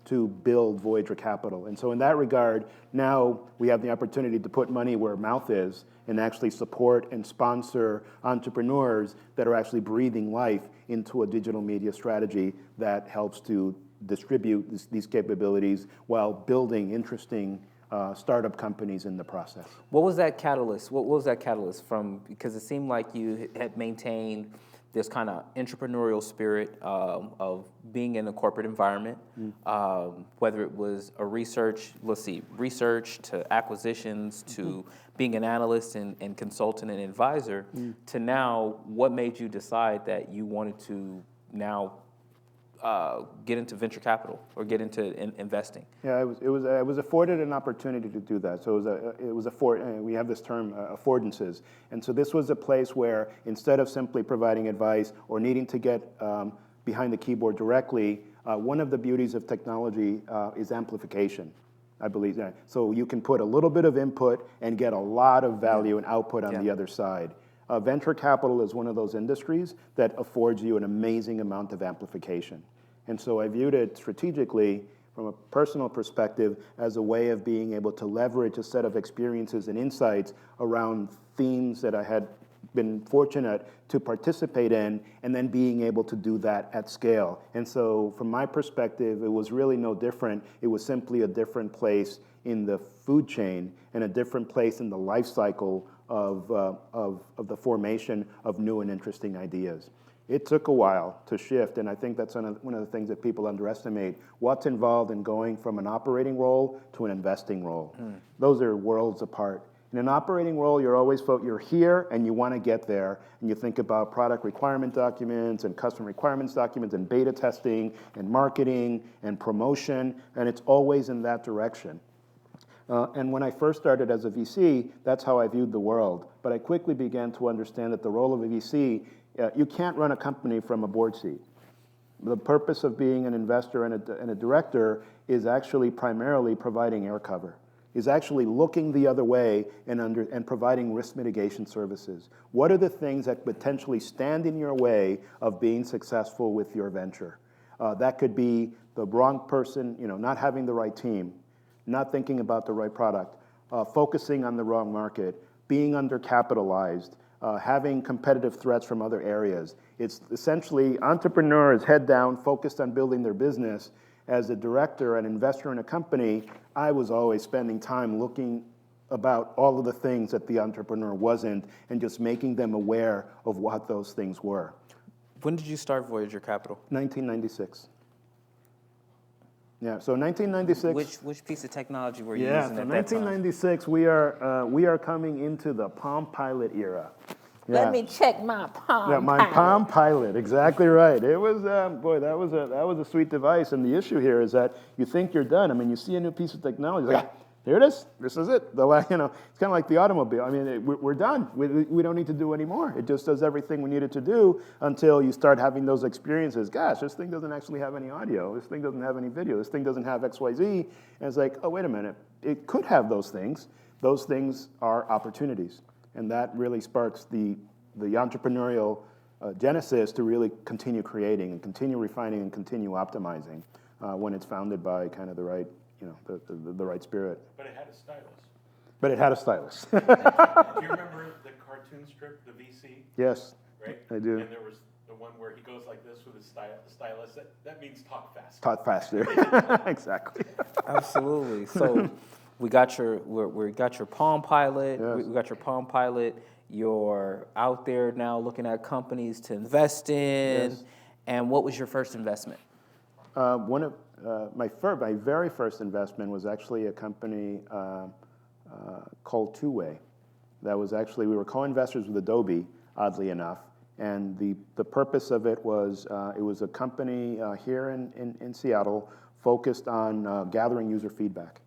Speaker 3: to build Voyager Capital. And so in that regard, now we have the opportunity to put money where mouth is and actually support and sponsor entrepreneurs that are actually breathing life into a digital media strategy that helps to distribute these capabilities while building interesting startup companies in the process.
Speaker 2: What was that catalyst? What was that catalyst from? Because it seemed like you had maintained this kind of entrepreneurial spirit of being in a corporate environment, whether it was a research to acquisitions to being an analyst and consultant and advisor, to now, what made you decide that you wanted to now get into venture capital or get into investing?
Speaker 3: Yeah, I was afforded an opportunity to do that. So we have this term, affordances. And so this was a place where instead of simply providing advice or needing to get behind the keyboard directly, one of the beauties of technology is amplification, I believe. So you can put a little bit of input and get a lot of value and output on the other side. Venture capital is one of those industries that affords you an amazing amount of amplification. And so I viewed it strategically from a personal perspective as a way of being able to leverage a set of experiences and insights around themes that I had been fortunate to participate in, and then being able to do that at scale. And so from my perspective, it was really no different. It was simply a different place in the food chain and a different place in the life cycle of the formation of new and interesting ideas. It took a while to shift, and I think that's one of the things that people underestimate. What's involved in going from an operating role to an investing role? Those are worlds apart. In an operating role, you're here and you want to get there, and you think about product requirement documents and customer requirements documents and beta testing and marketing and promotion, and it's always in that direction. And when I first started as a VC, that's how I viewed the world. But I quickly began to understand that the role of a VC, you can't run a company from a board seat. The purpose of being an investor and a director is actually primarily providing air cover, is actually looking the other way and providing risk mitigation services. What are the things that potentially stand in your way of being successful with your venture? That could be the wrong person, not having the right team, not thinking about the right product, focusing on the wrong market, being undercapitalized, having competitive threats from other areas. It's essentially entrepreneurs head down, focused on building their business. As a director and investor in a company, I was always spending time looking about all of the things that the entrepreneur wasn't and just making them aware of what those things were.
Speaker 2: When did you start Voyager Capital?
Speaker 3: 1996. Yeah, so 1996.
Speaker 2: Which piece of technology were you
Speaker 3: Yeah,
Speaker 2: using
Speaker 3: so
Speaker 2: at that time?
Speaker 3: 1996, we are coming into the Palm Pilot era.
Speaker 2: Let me check my Palm
Speaker 3: Yeah, my
Speaker 2: Pilot.
Speaker 3: Palm Pilot, exactly right. It was, boy, that was a sweet device. And the issue here is that you think you're done. I mean, you see a new piece of technology, like, here it is. This is it. It's kind of like the automobile. I mean, we're done. We don't need to do anymore. It just does everything we need it to do until you start having those experiences. Gosh, this thing doesn't actually have any audio. This thing doesn't have any video. This thing doesn't have XYZ. And it's like, oh, wait a minute. It could have those things. Those things are opportunities. And that really sparks the entrepreneurial genesis to really continue creating and continue refining and continue optimizing when it's founded by kind of the right, the right spirit.
Speaker 4: But it had a stylus.
Speaker 3: But it had a stylus.
Speaker 4: Do you remember the cartoon strip, the VC?
Speaker 3: Yes,
Speaker 4: Right?
Speaker 3: I do.
Speaker 4: And there was the one where he goes like this with his stylus. That means talk fast.
Speaker 3: Talk faster. Exactly.
Speaker 2: Absolutely. So we got your Palm Pilot.
Speaker 3: Yes.
Speaker 2: We got your Palm Pilot. You're out there now looking at companies to invest in.
Speaker 3: Yes.
Speaker 2: And what was your first investment?
Speaker 3: One of my very first investment was actually a company called Two Way. That was actually, we were co-investors with Adobe, oddly enough. And the purpose of it was a company here in Seattle focused on gathering user feedback.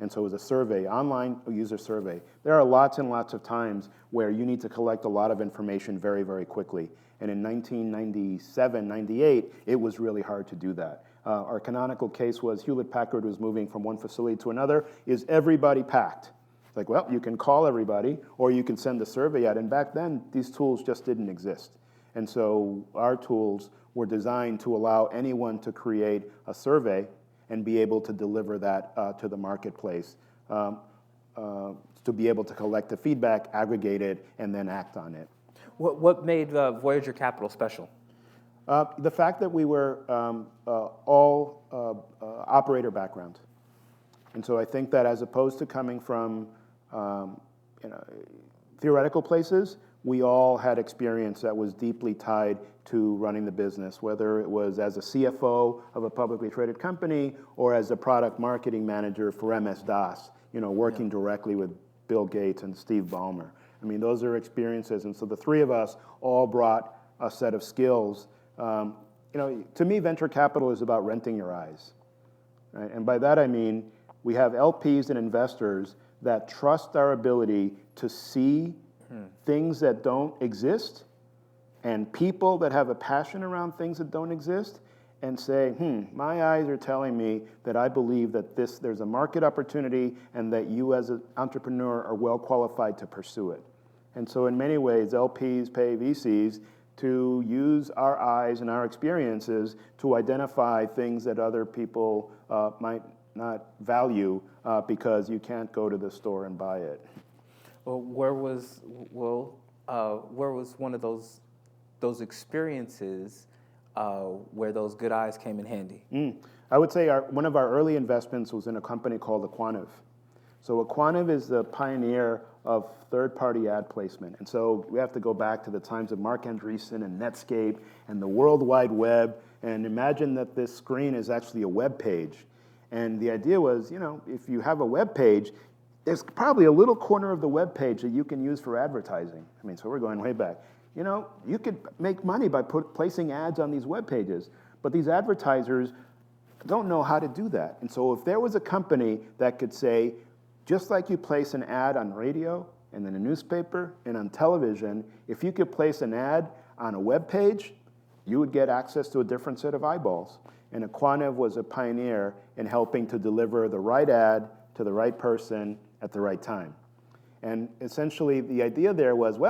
Speaker 3: And so it was a survey, online user survey. There are lots and lots of times where you need to collect a lot of information very, very quickly. And in 1997, 98, it was really hard to do that. Our canonical case was Hewlett-Packard was moving from one facility to another. Is everybody packed? It's like, well, you can call everybody, or you can send a survey out. And back then, these tools just didn't exist. And so our tools were designed to allow anyone to create a survey and be able to deliver that to the marketplace, to be able to collect the feedback, aggregate it, and then act on it.
Speaker 2: What made Voyager Capital special?
Speaker 3: The fact that we were all operator background. And so I think that as opposed to coming from theoretical places, we all had experience that was deeply tied to running the business, whether it was as a CFO of a publicly traded company or as a product marketing manager for MS-DOS, working directly with Bill Gates and Steve Ballmer. I mean, those are experiences. And so the three of us all brought a set of skills. To me, venture capital is about renting your eyes. Right? And by that I mean, we have LPs and investors that trust our ability to see things that don't exist and people that have a passion around things that don't exist and say, my eyes are telling me that I believe that there's a market opportunity and that you as an entrepreneur are well qualified to pursue it. And so in many ways, LPs pay VCs to use our eyes and our experiences to identify things that other people might not value because you can't go to the store and buy it.
Speaker 2: Well, where was one of those experiences where those good eyes came in handy?
Speaker 3: I would say one of our early investments was in a company called Aquaniv. So Aquaniv is the pioneer of third-party ad placement. And so we have to go back to the times of Mark Andreessen and Netscape and the World Wide Web. And imagine that this screen is actually a web page. And the idea was, if you have a web page, there's probably a little corner of the web page that you can use for advertising. I mean, so we're going way back. You could make money by placing ads on these web pages, but these advertisers don't know how to do that. And so if there was a company that could say, just like you place an ad on radio and in a newspaper and on television, if you could place an ad on a web page, you would get access to a different set of eyeballs. And Aquaniv was a pioneer in helping to deliver the right ad to the right person at the right time. And essentially the idea there was,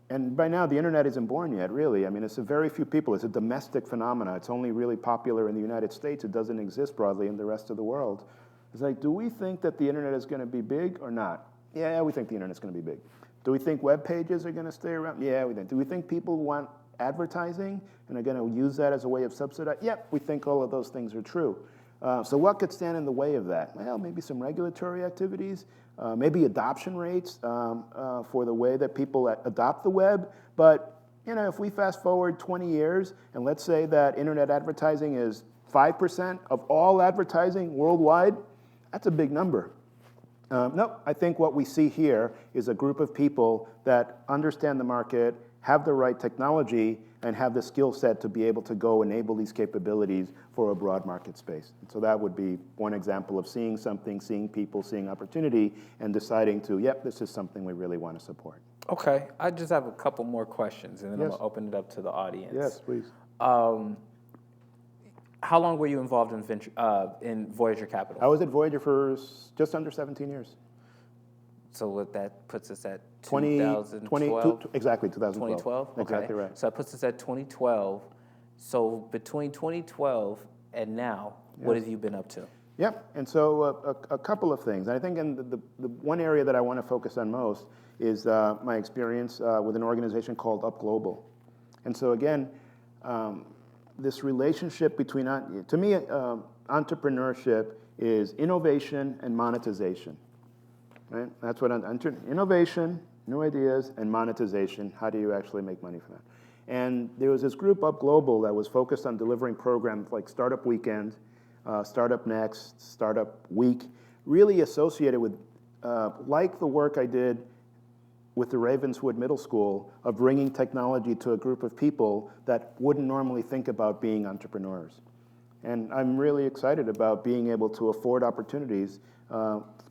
Speaker 3: and by now the internet isn't born yet, really. I mean, it's a very few people. It's a domestic phenomenon. It's only really popular in the United States. It doesn't exist broadly in the rest of the world. It's like, do we think that the internet is going to be big or not? Yeah, we think the internet's going to be big. Do we think web pages are going to stay around? Yeah, we think. Do we think people want advertising and are going to use that as a way of subsidizing? Yep, we think all of those things are true. So what could stand in the way of that? Well, maybe some regulatory activities, maybe adoption rates for the way that people adopt the web. But if we fast forward 20 years and let's say that internet advertising is 5% of all advertising worldwide, that's a big number. No, I think what we see here is a group of people that understand the market, have the right technology, and have the skill set to be able to go enable these capabilities for a broad market space. And so that would be one example of seeing something, seeing people, seeing opportunity, and deciding to, yep, this is something we really want to support.
Speaker 2: Okay, I just have a couple more questions, and then I'm
Speaker 3: Yes.
Speaker 2: going to open it up to the audience.
Speaker 3: Yes, please.
Speaker 2: How long were you involved in Voyager Capital?
Speaker 3: I was at Voyager for just under 17 years.
Speaker 2: So what that puts us at
Speaker 3: 20,
Speaker 2: 2012?
Speaker 3: exactly, 2012.
Speaker 2: 2012? Okay.
Speaker 3: Exactly right.
Speaker 2: So that puts us at 2012. So between 2012 and now, what have you been up to?
Speaker 3: Yep, and so a couple of things. I think in the one area that I want to focus on most is my experience with an organization called Up Global. And so again, this relationship between, to me, entrepreneurship is innovation and monetization. Right? That's what innovation, new ideas, and monetization. How do you actually make money from that? And there was this group Up Global that was focused on delivering programs like Startup Weekend, Startup Next, Startup Week, really associated with, like the work I did with the Ravenswood Middle School of bringing technology to a group of people that wouldn't normally think about being entrepreneurs. And I'm really excited about being able to afford opportunities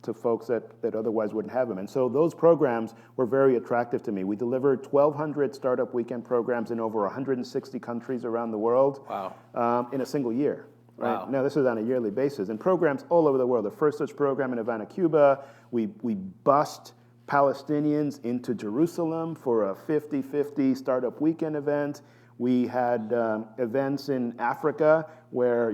Speaker 3: to folks that otherwise wouldn't have them. And so those programs were very attractive to me. We delivered 1,200 Startup Weekend programs in over 160 countries around the world.
Speaker 2: Wow.
Speaker 3: In a single year. Right?
Speaker 2: Wow.
Speaker 3: Now, this is on a yearly basis. And programs all over the world. The first such program in Havana, Cuba. We bussed Palestinians into Jerusalem for a 50-50 Startup Weekend event. We had events in Africa where,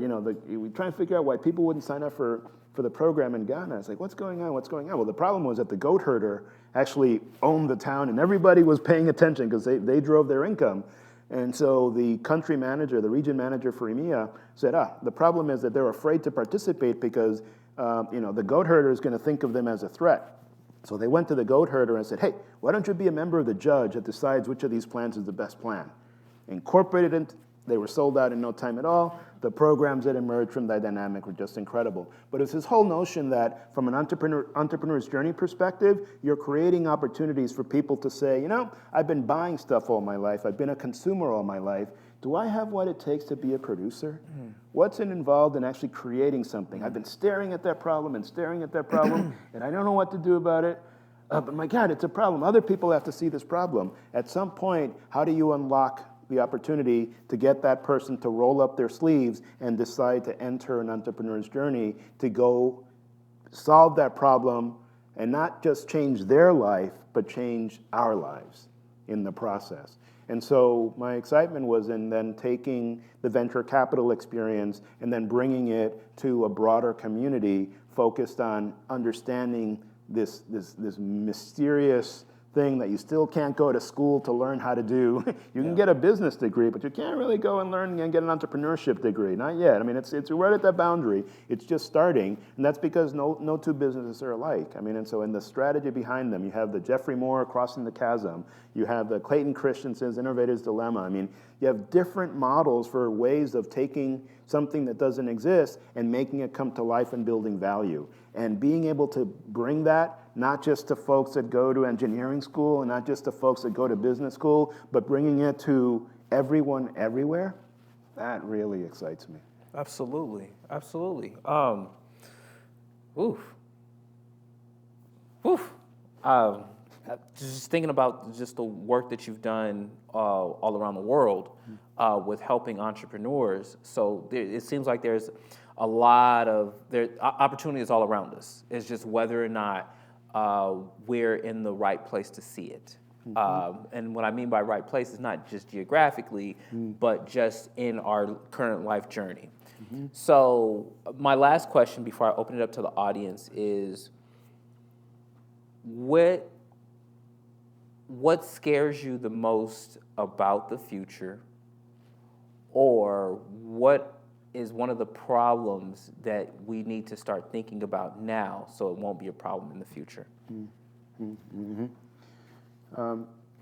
Speaker 3: we try and figure out why people wouldn't sign up for the program in Ghana. It's like, what's going on? What's going on? Well, the problem was that the goat herder actually owned the town, and everybody was paying attention because they drove their income. And so the country manager, the region manager for EMEA said, the problem is that they're afraid to participate because, the goat herder is going to think of them as a threat. So they went to the goat herder and said, hey, why don't you be a member of the judge that decides which of these plans is the best plan? Incorporated it, they were sold out in no time at all. The programs that emerged from that dynamic were just incredible. But it's this whole notion that from an entrepreneur's journey perspective, you're creating opportunities for people to say, I've been buying stuff all my life, I've been a consumer all my life. Do I have what it takes to be a producer? What's involved in actually creating something? I've been staring at that problem and staring at that problem, and I don't know what to do about it. But my God, it's a problem. Other people have to see this problem. At some point, how do you unlock the opportunity to get that person to roll up their sleeves and decide to enter an entrepreneur's journey to go solve that problem and not just change their life, but change our lives in the process? And so my excitement was in then taking the venture capital experience and then bringing it to a broader community focused on understanding this mysterious thing that you still can't go to school to learn how to do. You can get a business degree, but you can't really go and learn and get an entrepreneurship degree. Not yet. I mean, it's right at that boundary. It's just starting, and that's because no two businesses are alike. I mean, and so in the strategy behind them, you have the Jeffrey Moore Crossing the Chasm. You have the Clayton Christensen's Innovator's Dilemma. I mean, you have different models for ways of taking something that doesn't exist and making it come to life and building value. And being able to bring that not just to folks that go to engineering school and not just to folks that go to business school, but bringing it to everyone everywhere, that really excites me.
Speaker 2: Absolutely, absolutely. Just thinking about just the work that you've done all around the world with helping entrepreneurs. So it seems like there's a lot of opportunities all around us. It's just whether or not we're in the right place to see it. And what I mean by right place is not just geographically, but just in our current life journey. So my last question before I open it up to the audience is, what scares you the most about the future, or what is one of the problems that we need to start thinking about now so it won't be a problem in the future?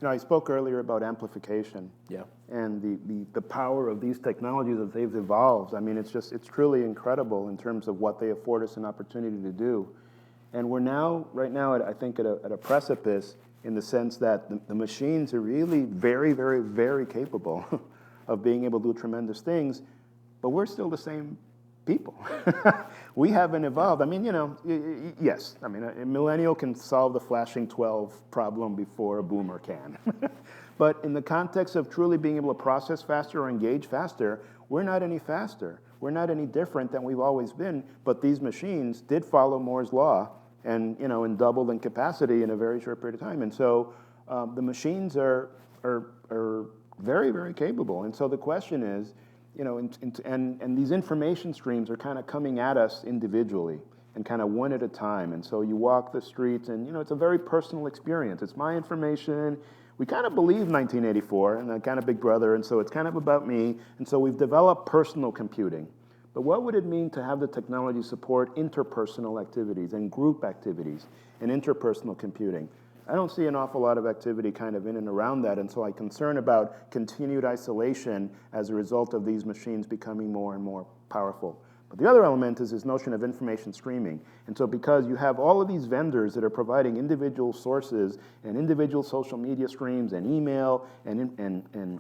Speaker 3: I spoke earlier about amplification.
Speaker 2: Yeah.
Speaker 3: And the power of these technologies as they've evolved. I mean, it's truly incredible in terms of what they afford us an opportunity to do. And we're now, right now, I think at a precipice in the sense that the machines are really very, very, very capable of being able to do tremendous things, but we're still the same people. We haven't evolved. I mean, yes, I mean, a millennial can solve the flashing 12 problem before a boomer can. But in the context of truly being able to process faster or engage faster, we're not any faster. We're not any different than we've always been, but these machines did follow Moore's law and, and doubled in capacity in a very short period of time. And so the machines are very, very capable. And so the question is, and these information streams are kind of coming at us individually and kind of one at a time. And so you walk the streets and, it's a very personal experience. It's my information. We kind of believe 1984 and that kind of Big Brother, and so it's kind of about me. And so we've developed personal computing. But what would it mean to have the technology support interpersonal activities and group activities and interpersonal computing? I don't see an awful lot of activity kind of in and around that, and so I'm concerned about continued isolation as a result of these machines becoming more and more powerful. But the other element is this notion of information streaming. And so because you have all of these vendors that are providing individual sources and individual social media streams and email and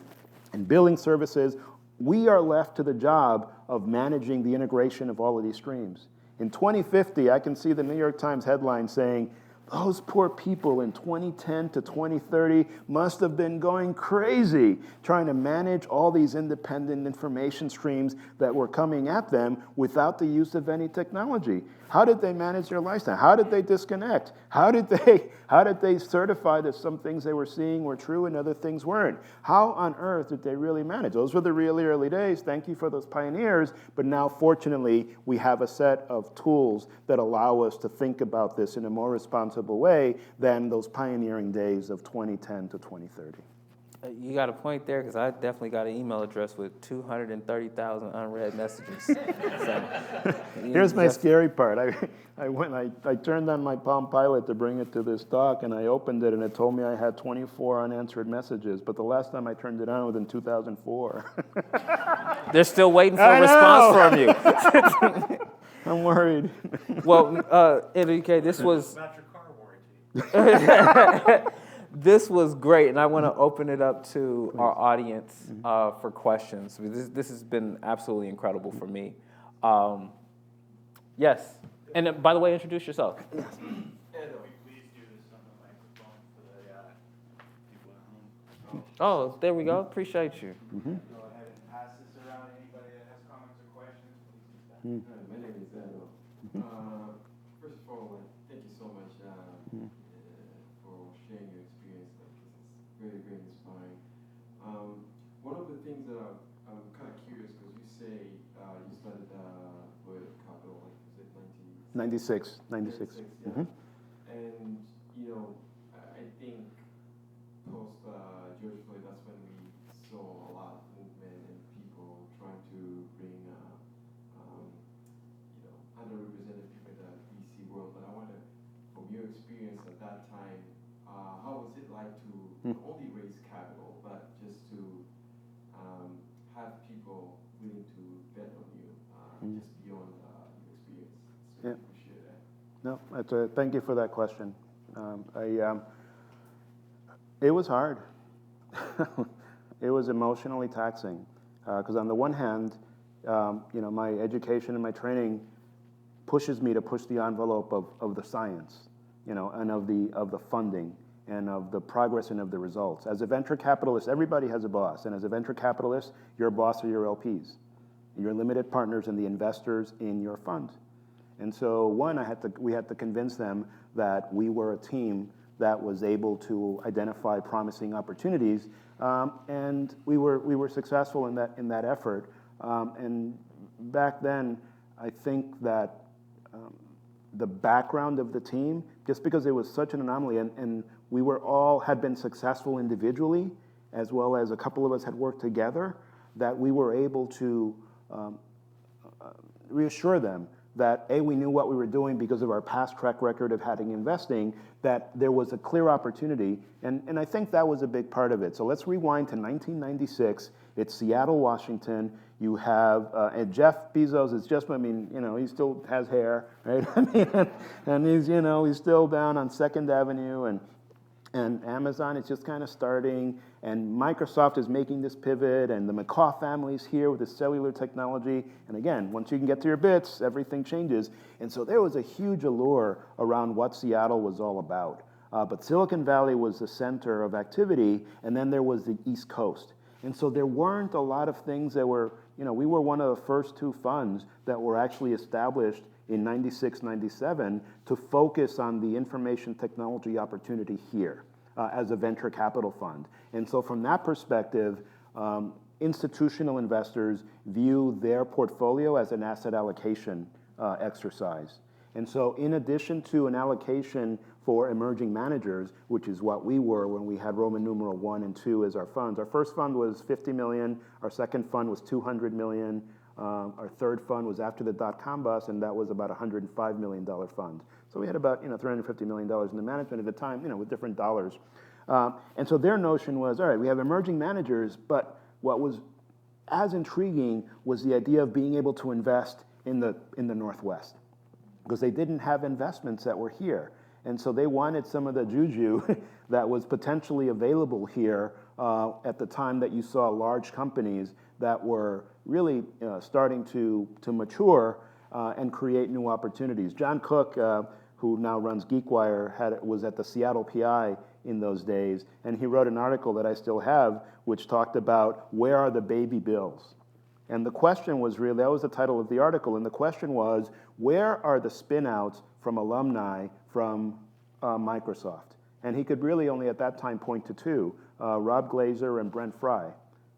Speaker 3: billing services, we are left to the job of managing the integration of all of these streams. In 2050, I can see the New York Times headline saying, those poor people in 2010 to 2030 must have been going crazy trying to manage all these independent information streams that were coming at them without the use of any technology. How did they manage their lifestyle? How did they disconnect? How did they certify that some things they were seeing were true and other things weren't? How on earth did they really manage? Those were the really early days. Thank you for those pioneers. But now, fortunately, we have a set of tools that allow us to think about this in a more responsible way than those pioneering days of 2010 to 2030.
Speaker 2: You got a point there, because I definitely got an email address with 230,000 unread messages. So,
Speaker 3: Here's my scary part. I turned on my Palm Pilot to bring it to this talk, and I opened it, and it told me I had 24 unanswered messages. But the last time I turned it on was in 2004.
Speaker 2: They're still waiting for a response from you.
Speaker 3: I'm worried.
Speaker 2: Well, Enrique, this was...
Speaker 4: About your car warranty.
Speaker 2: This was great, and I want to open it up to our audience for questions. This has been absolutely incredible for me. Yes, and by the way, introduce yourself.
Speaker 5: Please do this on the microphone for the people at home.
Speaker 2: Oh, there we go. Appreciate you.
Speaker 5: Go ahead and pass this around. Anybody that has comments or questions, please do that.
Speaker 6: My name is Edo. First of all, thank you so much for sharing your experience. It's very, very inspiring. One of the things that I'm kind of curious, because you say you started Voyager Capital, like, was it
Speaker 3: 96.
Speaker 6: Yeah.
Speaker 3: Mm-hmm.
Speaker 6: And, I think post George Floyd, that's when we saw a lot of movement and people trying to bring, underrepresented people in the VC world. But I wonder, from your experience at that time, how was it like to not only raise capital, but just to have people willing to bet on you, just beyond your experience? So I appreciate that.
Speaker 3: No, thank you for that question. It was hard. It was emotionally taxing because on the one hand, my education and my training pushes me to push the envelope of the science, and of the funding and of the progress and of the results. As a venture capitalist, everybody has a boss, and as a venture capitalist, your boss are your LPs, your limited partners and the investors in your fund. And so we had to convince them that we were a team that was able to identify promising opportunities, and we were successful in that effort. And back then, I think that the background of the team, just because it was such an anomaly, and we had been successful individually, as well as a couple of us had worked together, that we were able to reassure them that we knew what we were doing because of our past track record of having investing, that there was a clear opportunity, and I think that was a big part of it. So let's rewind to 1996. It's Seattle, Washington. You have, and Jeff Bezos is just, I mean, you know, he still has hair, right? I mean, and he's, you know, he's still down on 2nd Avenue, and Amazon is just kind of starting, and Microsoft is making this pivot, and the McCaw family's here with the cellular technology. And again, once you can get to your bits, everything changes. And so there was a huge allure around what Seattle was all about. But Silicon Valley was the center of activity, and then there was the East Coast. And so there weren't a lot of things that were, you know, we were one of the first 2 funds that were actually established in 96, 97 to focus on the information technology opportunity here as a venture capital fund. And so from that perspective, institutional investors view their portfolio as an asset allocation exercise. And so in addition to an allocation for emerging managers, which is what we were when we had Roman numeral 1 and 2 as our funds. Our first fund was 50 million, our second fund was 200 million, our third fund was after the dot-com bust, and that was about a $105 million fund. So we had about, you know, $350 million in the management at the time, you know, with different dollars. And so their notion was, all right, we have emerging managers, but what was as intriguing was the idea of being able to invest in the Northwest, because they didn't have investments that were here. And so they wanted some of the juju that was potentially available here at the time that you saw large companies that were really starting to mature and create new opportunities. John Cook, who now runs GeekWire, was at the Seattle PI in those days, and he wrote an article that I still have, which talked about where are the baby bills? And the question was really, that was the title of the article, and the question was, where are the spin-outs from alumni from Microsoft? And he could really only at that time point to 2, Rob Glazer and Brent Fry.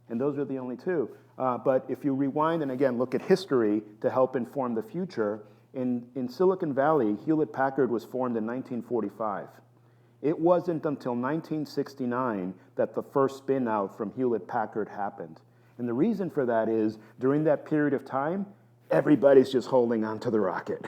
Speaker 3: And those are the only 2. But if you rewind and again look at history to help inform the future, in Silicon Valley, Hewlett-Packard was formed in 1945. It wasn't until 1969 that the first spin-out from Hewlett-Packard happened. And the reason for that is, during that period of time, everybody's just holding on to the rocket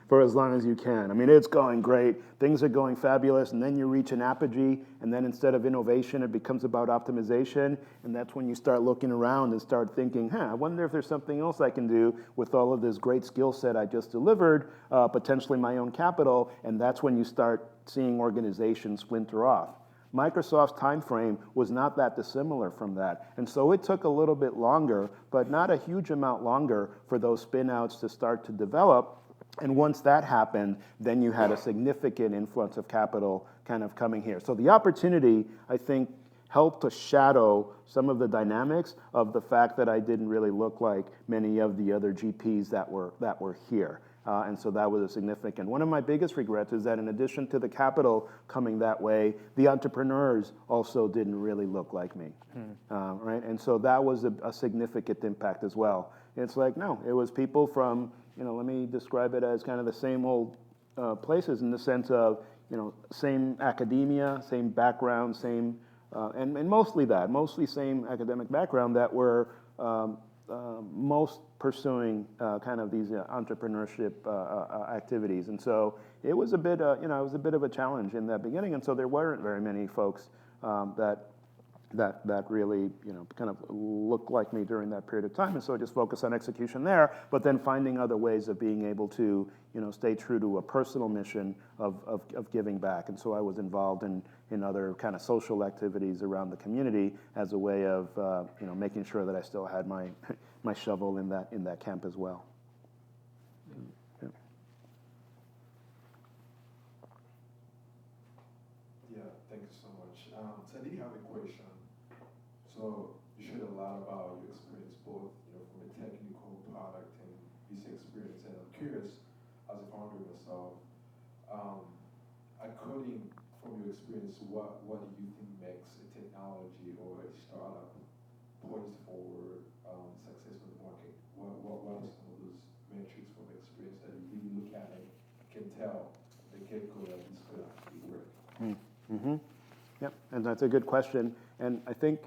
Speaker 3: for as long as you can. I mean, it's going great, things are going fabulous, and then you reach an apogee, and then instead of innovation, it becomes about optimization, and that's when you start looking around and start thinking, I wonder if there's something else I can do with all of this great skill set I just delivered, potentially my own capital, and that's when you start seeing organizations splinter off. Microsoft's time frame was not that dissimilar from that. And so it took a little bit longer, but not a huge amount longer, for those spin-outs to start to develop. And once that happened, then you had a significant influx of capital kind of coming here. So the opportunity, I think, helped to shadow some of the dynamics of the fact that I didn't really look like many of the other GPs that were here. And so that was a significant. One of my biggest regrets is that in addition to the capital coming that way, the entrepreneurs also didn't really look like me, right? And so that was a significant impact as well. It's like, no, it was people from, you know, let me describe it as kind of the same old places, in the sense of, you know, same academia, same background, same, and mostly same academic background that were most pursuing kind of these entrepreneurship activities. And so it was a bit, you know, it was a bit of a challenge in that beginning. And so there weren't very many folks that really, you know, kind of looked like me during that period of time. And so I just focused on execution there, but then finding other ways of being able to, you know, stay true to a personal mission of giving back. And so I was involved in other kind of social activities around the community as a way of, you know, making sure that I still had my shovel in that camp as well.
Speaker 7: Yeah, thank you so much. So I did have a question. So you shared a lot about your experience, both, you know, from a technical product and VC experience. And I'm curious, as a founder myself, according from your experience, what do you think makes a technology or a startup poised for success in the market? What are some of those metrics from experience that you really look at and can tell the get-go that this could actually work?
Speaker 3: Mm-hmm. Yep, and that's a good question. And I think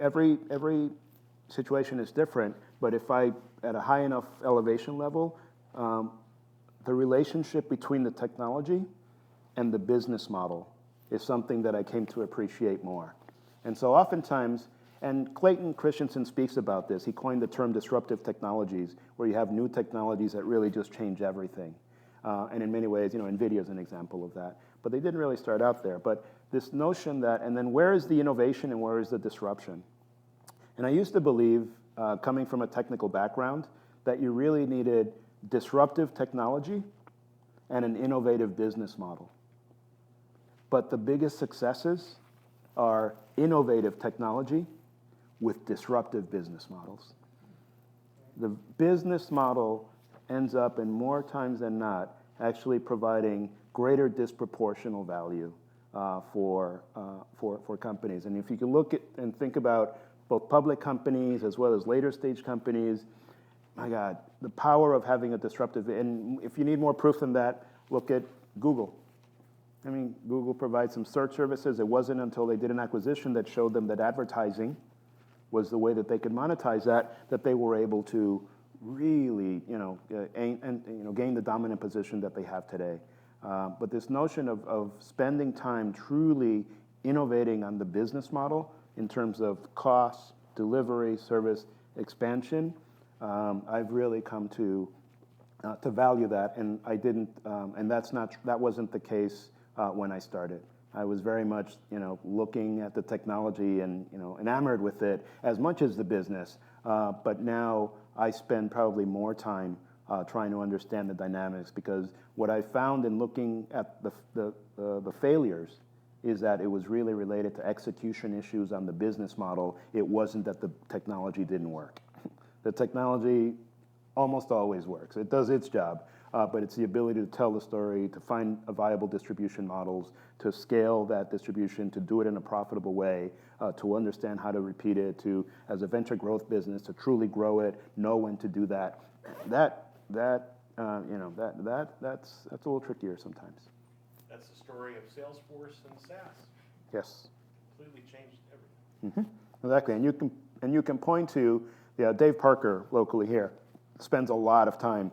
Speaker 3: every situation is different, but if I, at a high enough elevation level, the relationship between the technology and the business model is something that I came to appreciate more. And so oftentimes, And Clayton Christensen speaks about this. He coined the term disruptive technologies, where you have new technologies that really just change everything. And in many ways, NVIDIA is an example of that. But they didn't really start out there. But this notion that, and then where is the innovation and where is the disruption? And I used to believe, coming from a technical background, that you really needed disruptive technology and an innovative business model. But the biggest successes are innovative technology with disruptive business models. The business model ends up, in more times than not, actually providing greater disproportional value for companies. And if you can look at and think about both public companies as well as later stage companies, my God, the power of having a disruptive, and if you need more proof than that, look at Google. I mean, Google provides some search services. It wasn't until they did an acquisition that showed them that advertising was the way that they could monetize that they were able to really, gain the dominant position that they have today. But this notion of spending time truly innovating on the business model in terms of cost, delivery, service, expansion, I've really come to value that, and I didn't, and that wasn't the case when I started. I was very much, looking at the technology and, enamored with it as much as the business. But now I spend probably more time trying to understand the dynamics, because what I found in looking at the failures is that it was really related to execution issues on the business model. It wasn't that the technology didn't work. The technology almost always works. It does its job, but it's the ability to tell the story, to find viable distribution models, to scale that distribution, to do it in a profitable way, to understand how to repeat it, to, as a venture growth business, to truly grow it, know when to do that. That's a little trickier sometimes.
Speaker 4: That's the story of Salesforce and SaaS.
Speaker 3: Yes.
Speaker 4: Completely changed everything.
Speaker 3: Mm-hmm. Exactly, and you can point to Dave Parker locally here spends a lot of time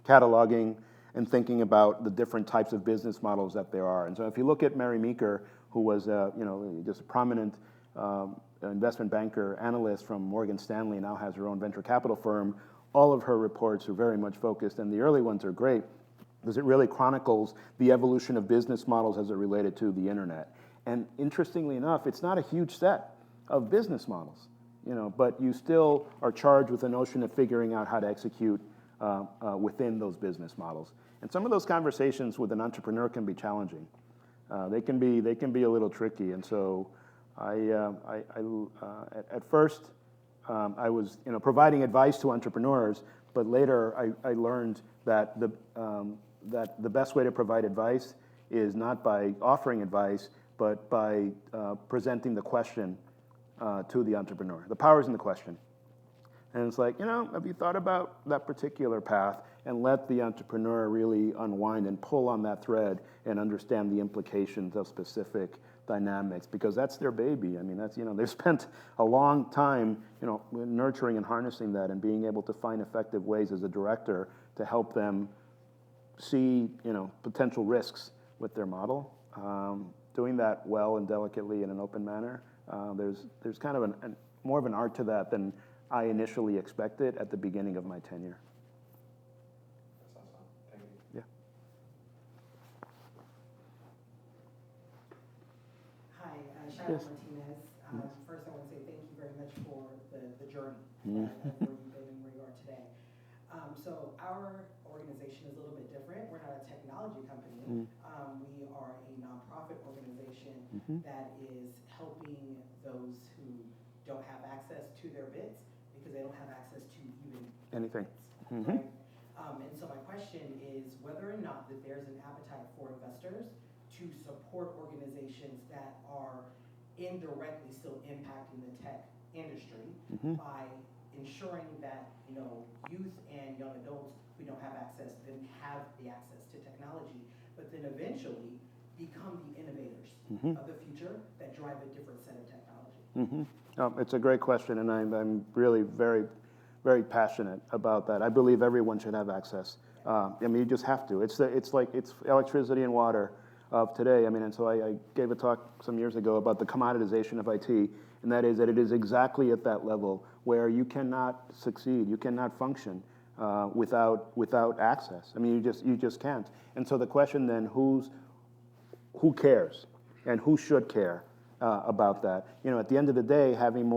Speaker 3: cataloging and thinking about the different types of business models that there are. And so if you look at Mary Meeker, who was just a prominent investment banker, analyst from Morgan Stanley, now has her own venture capital firm, all of her reports are very much focused, and the early ones are great, because it really chronicles the evolution of business models as it related to the internet. And interestingly enough, it's not a huge set of business models, but you still are charged with the notion of figuring out how to execute within those business models. And some of those conversations with an entrepreneur can be challenging. They can be a little tricky. And so at first I was providing advice to entrepreneurs, but later I learned that the best way to provide advice is not by offering advice, but by presenting the question to the entrepreneur. The power's in the question. And it's like, have you thought about that particular path, and let the entrepreneur really unwind and pull on that thread and understand the implications of specific dynamics, because that's their baby. I mean, that's, they've spent a long time, nurturing and harnessing that, and being able to find effective ways as a director to help them see, potential risks with their model. Doing that well and delicately in an open manner. There's kind of more of an art to that than I initially expected at the beginning of my tenure.
Speaker 7: That's awesome. Thank you.
Speaker 3: Yeah.
Speaker 8: Hi, Shaila
Speaker 3: Yes.
Speaker 8: Martinez. First, I want to say thank you very much for the journey
Speaker 3: Mhm.
Speaker 8: where you've been and where you are today. So our organization is a little bit different. We're not a technology company.
Speaker 3: Mm.
Speaker 8: We are a nonprofit organization
Speaker 3: Mhm.
Speaker 8: that is helping those who don't have access to their bits because they don't have access to even
Speaker 3: Anything.
Speaker 8: bits,
Speaker 3: Mhm.
Speaker 8: right? And so my question is whether or not that there's an appetite for investors to support organizations that are indirectly still impacting the tech industry
Speaker 3: Mhm.
Speaker 8: by ensuring that youth and young adults who don't have access then have the access to technology, but then eventually become the innovators
Speaker 3: Mhm.
Speaker 8: of the future that drive a different set of technology.
Speaker 3: Mm-hmm. It's a great question, and I'm really very, very passionate about that. I believe everyone should have access. You just have to. It's electricity and water of today. And so I gave a talk some years ago about the commoditization of IT, and that is that it is exactly at that level where you cannot succeed, you cannot function without access. I mean, you just can't. And so the question then, who cares, and who should care about that? You know, at the end of the day, having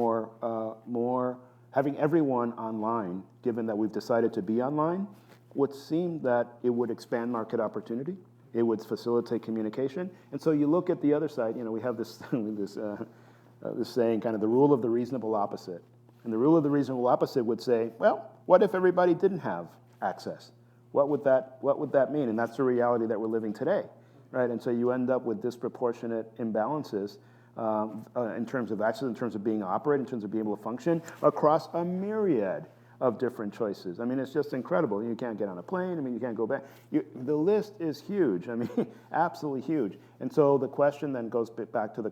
Speaker 3: having everyone online, given that we've decided to be online, would seem that it would expand market opportunity. It would facilitate communication. And so you look at the other side, you know, we have this, this saying, kind of the rule of the reasonable opposite. And the rule of the reasonable opposite would say, well, what if everybody didn't have access? What would that mean? And that's the reality that we're living today, right? And so you end up with disproportionate imbalances in terms of access, in terms of being operated, in terms of being able to function across a myriad of different choices. I mean, it's just incredible. You can't get on a plane. I mean, you can't go back. The list is huge. I mean, absolutely huge. And so the question then goes back to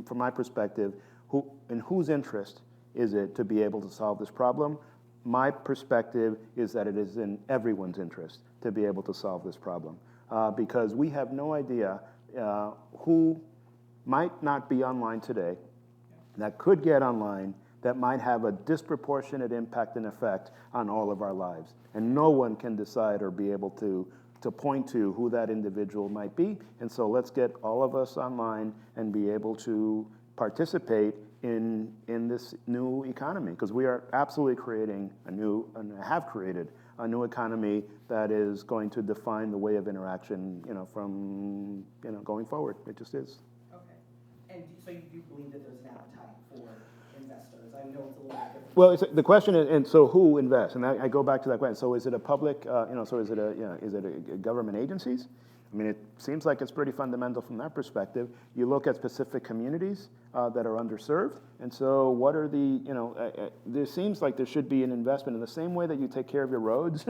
Speaker 3: from my perspective, in whose interest is it to be able to solve this problem? My perspective is that it is in everyone's interest to be able to solve this problem, because we have no idea who might not be online today, that could get online, that might have a disproportionate impact and effect on all of our lives. And no one can decide or be able to point to who that individual might be. And so let's get all of us online and be able to participate in this new economy, because we are absolutely creating have created a new economy that is going to define the way of interaction, you know, from, you know, going forward. It just is.
Speaker 8: Okay. And so you do believe that there's an appetite for investors? I know it's a little bit different.
Speaker 3: Well, the question is, and so who invests? And I go back to that question. So is it a public, you know, so is it a government agencies? I mean, it seems like it's pretty fundamental from that perspective. You look at specific communities that are underserved, and so what are the, you know, there seems like there should be an investment in the same way that you take care of your roads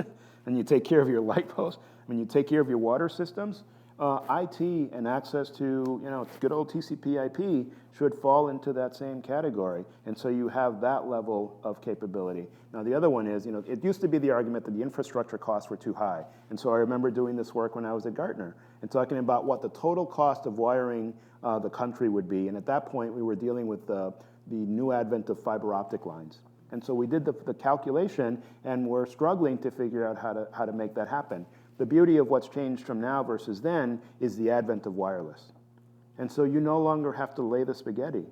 Speaker 3: and you take care of your light posts, I mean, you take care of your water systems. IT and access to, you know, good old TCP/IP should fall into that same category, and so you have that level of capability. Now, the other one is, you know, it used to be the argument that the infrastructure costs were too high, and so I remember doing this work when I was at Gartner and talking about what the total cost of wiring the country would be, and at that point we were dealing with the new advent of fiber optic lines. And so we did the calculation, and we're struggling to figure out how to make that happen. The beauty of what's changed from now versus then is the advent of wireless. And so you no longer have to lay the spaghetti.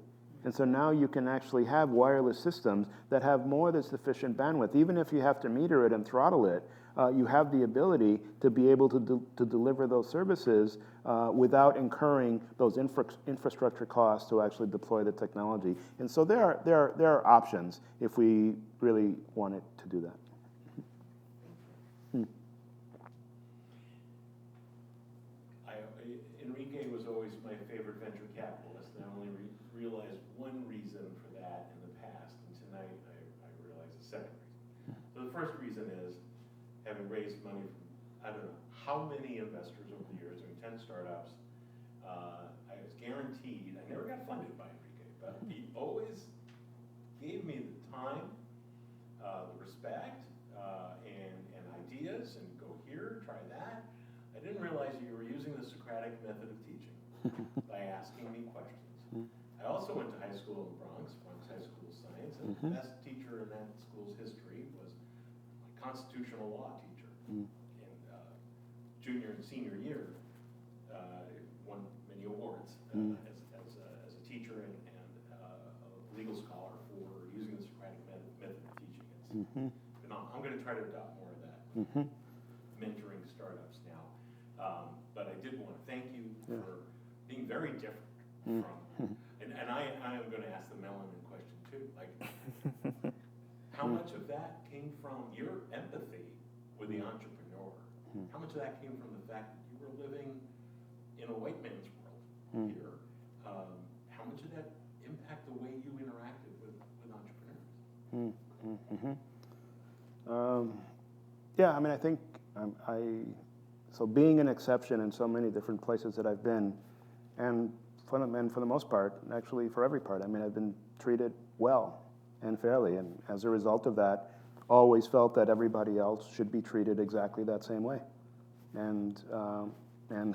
Speaker 3: And so now you can actually have wireless systems that have more than sufficient bandwidth. Even if you have to meter it and throttle it, you have the ability to be able to deliver those services without incurring those infrastructure costs to actually deploy the technology. And so there are options if we really wanted to do that.
Speaker 4: Enrique was always my favorite venture capitalist, and I only realized one reason for that in the past, and tonight I realize the second reason. So the first reason is, having raised money from, I don't know how many investors over the years, doing 10 startups, I was guaranteed, I never got funded by Enrique, but he always gave me the time, the respect, and ideas, and go here, try that. I didn't realize you were using the Socratic method of teaching by asking me questions. I also went to high school in Bronx High School of Science, and the best teacher in that school's history was my constitutional law teacher. In junior and senior year, won many awards as a teacher and a legal scholar for using the Socratic method of teaching. It's phenomenal. I'm going to try to adopt more of that. Mentoring startups now. But I did want to thank you for being very different from, and I am going to ask the melanin question too. Like, how much of that came from your empathy with the entrepreneur? How much of that came from the fact that you were living in a white man's world here? How much of that impact the way you interacted with entrepreneurs?
Speaker 3: Yeah, I mean, I think so being an exception in so many different places that I've been, and for the most part, actually for every part, I mean, I've been treated well and fairly, and as a result of that, always felt that everybody else should be treated exactly that same way, and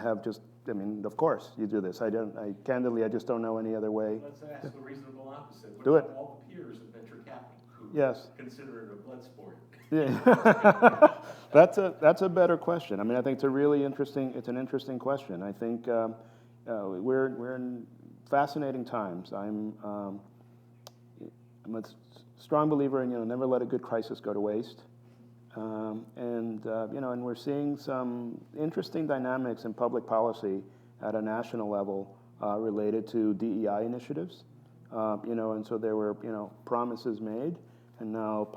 Speaker 3: have just I mean, of course you do this. Candidly, I just don't know any other way.
Speaker 4: Let's ask the reasonable opposite. What
Speaker 3: Do
Speaker 4: about
Speaker 3: it.
Speaker 4: all the peers of venture capital who
Speaker 3: Yes.
Speaker 4: consider it a blood sport?
Speaker 3: Yeah. That's a better question. I mean, I think it's an interesting question. I think we're in fascinating times. I'm a strong believer in, never let a good crisis go to waste. And we're seeing some interesting dynamics in public policy at a national level related to DEI initiatives. And so there were, promises made, and now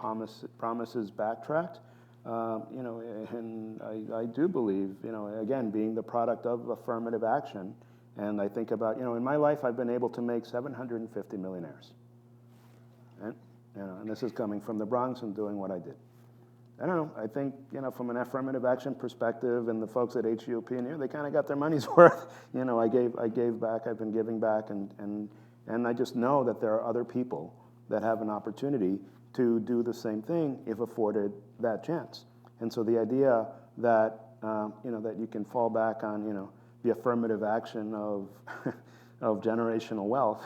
Speaker 3: promises backtracked. And I do believe, again, being the product of affirmative action, and I think about, in my life, I've been able to make 750 millionaires. And this is coming from the Bronx and doing what I did. I don't know. I think, from an affirmative action perspective, and the folks at HEOP and they kind of got their money's worth. I gave back. I've been giving back, and I just know that there are other people that have an opportunity to do the same thing if afforded that chance. And so the idea that that you can fall back on the affirmative action of of generational wealth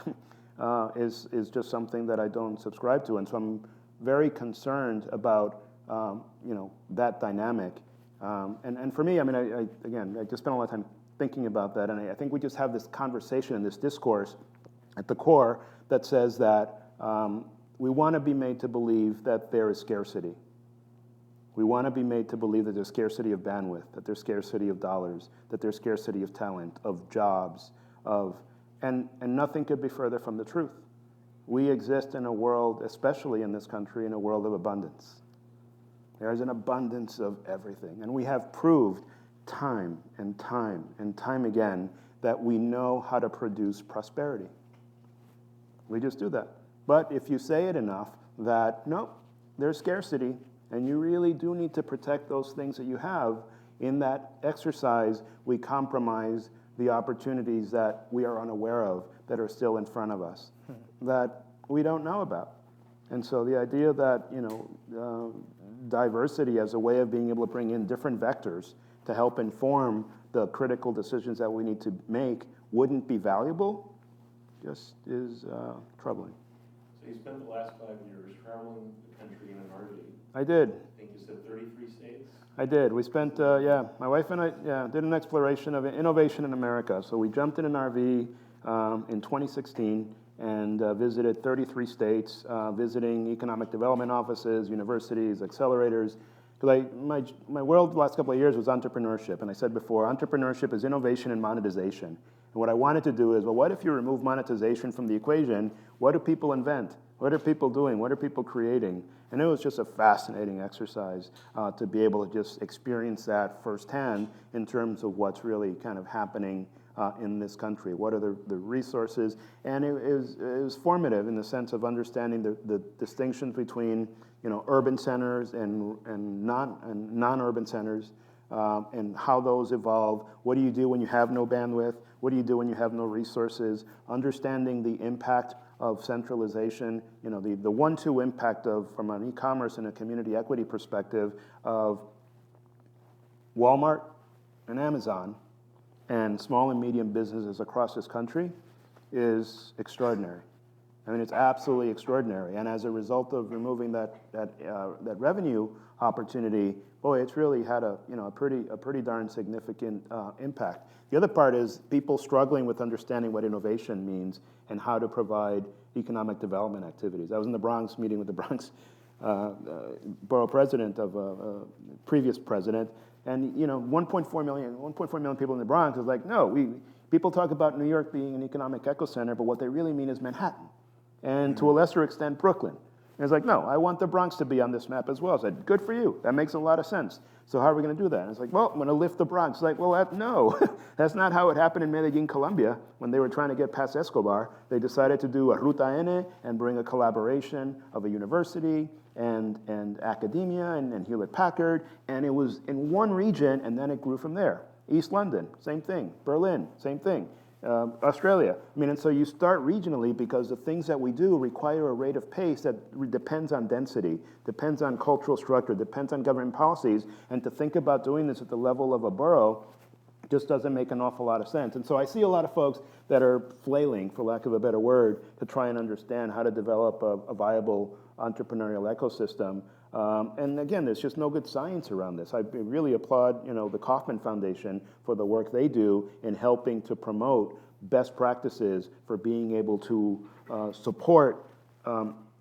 Speaker 3: is just something that I don't subscribe to. And so I'm very concerned about that dynamic. And for me, I mean, I just spent a lot of time thinking about that, and I think we just have this conversation and this discourse at the core that says that we want to be made to believe that there is scarcity. We want to be made to believe that there's scarcity of bandwidth, that there's scarcity of dollars, that there's scarcity of talent, of jobs, and nothing could be further from the truth. We exist in a world, especially in this country, in a world of abundance. There is an abundance of everything, and we have proved time and time and time again that we know how to produce prosperity. We just do that. But if you say it enough that, nope, there's scarcity, and you really do need to protect those things that you have, in that exercise, we compromise the opportunities that we are unaware of that are still in front of us, that we don't know about. And so the idea that, diversity as a way of being able to bring in different vectors to help inform the critical decisions that we need to make wouldn't be valuable, just is troubling.
Speaker 4: So you spent the last 5 years traveling the country in an RV.
Speaker 3: I did.
Speaker 4: I think you said 33 states?
Speaker 3: I did. We spent, my wife and I did an exploration of innovation in America. So we jumped in an RV in 2016 and visited 33 states, visiting economic development offices, universities, accelerators. Because my world the last couple of years was entrepreneurship. And I said before, entrepreneurship is innovation and monetization. And what I wanted to do is, well, what if you remove monetization from the equation? What do people invent? What are people doing? What are people creating? And it was just a fascinating exercise to be able to just experience that firsthand in terms of what's really kind of happening in this country. What are the resources? And it was formative in the sense of understanding the distinctions between urban centers and non-urban centers, and how those evolve. What do you do when you have no bandwidth? What do you do when you have no resources? Understanding the impact of centralization, the 1-2 impact from an e-commerce and a community equity perspective of Walmart and Amazon and small and medium businesses across this country is extraordinary. I mean, it's absolutely extraordinary. And as a result of removing that revenue opportunity, boy, it's really had a pretty darn significant impact. The other part is people struggling with understanding what innovation means and how to provide economic development activities. I was in the Bronx meeting with the Bronx borough president of a previous president, and 1.4 million people in the Bronx is like, no, people talk about New York being an economic epicenter, but what they really mean is Manhattan, and to a lesser extent Brooklyn. And it's like, no, I want the Bronx to be on this map as well. I said, good for you. That makes a lot of sense. So how are we going to do that? And it's like, well, I'm going to lift the Bronx. It's like, well, no. That's not how it happened in Medellin, Colombia. When they were trying to get past Escobar, they decided to do a Ruta N and bring a collaboration of a university and academia and Hewlett-Packard. And it was in one region, and then it grew from there. East London, same thing. Berlin, same thing. Australia. I mean, and so you start regionally because the things that we do require a rate of pace that depends on density, depends on cultural structure, depends on government policies, and to think about doing this at the level of a borough just doesn't make an awful lot of sense. And so I see a lot of folks that are flailing, for lack of a better word, to try and understand how to develop a viable entrepreneurial ecosystem. And again, there's just no good science around this. I really applaud, the Kauffman Foundation for the work they do in helping to promote best practices for being able to support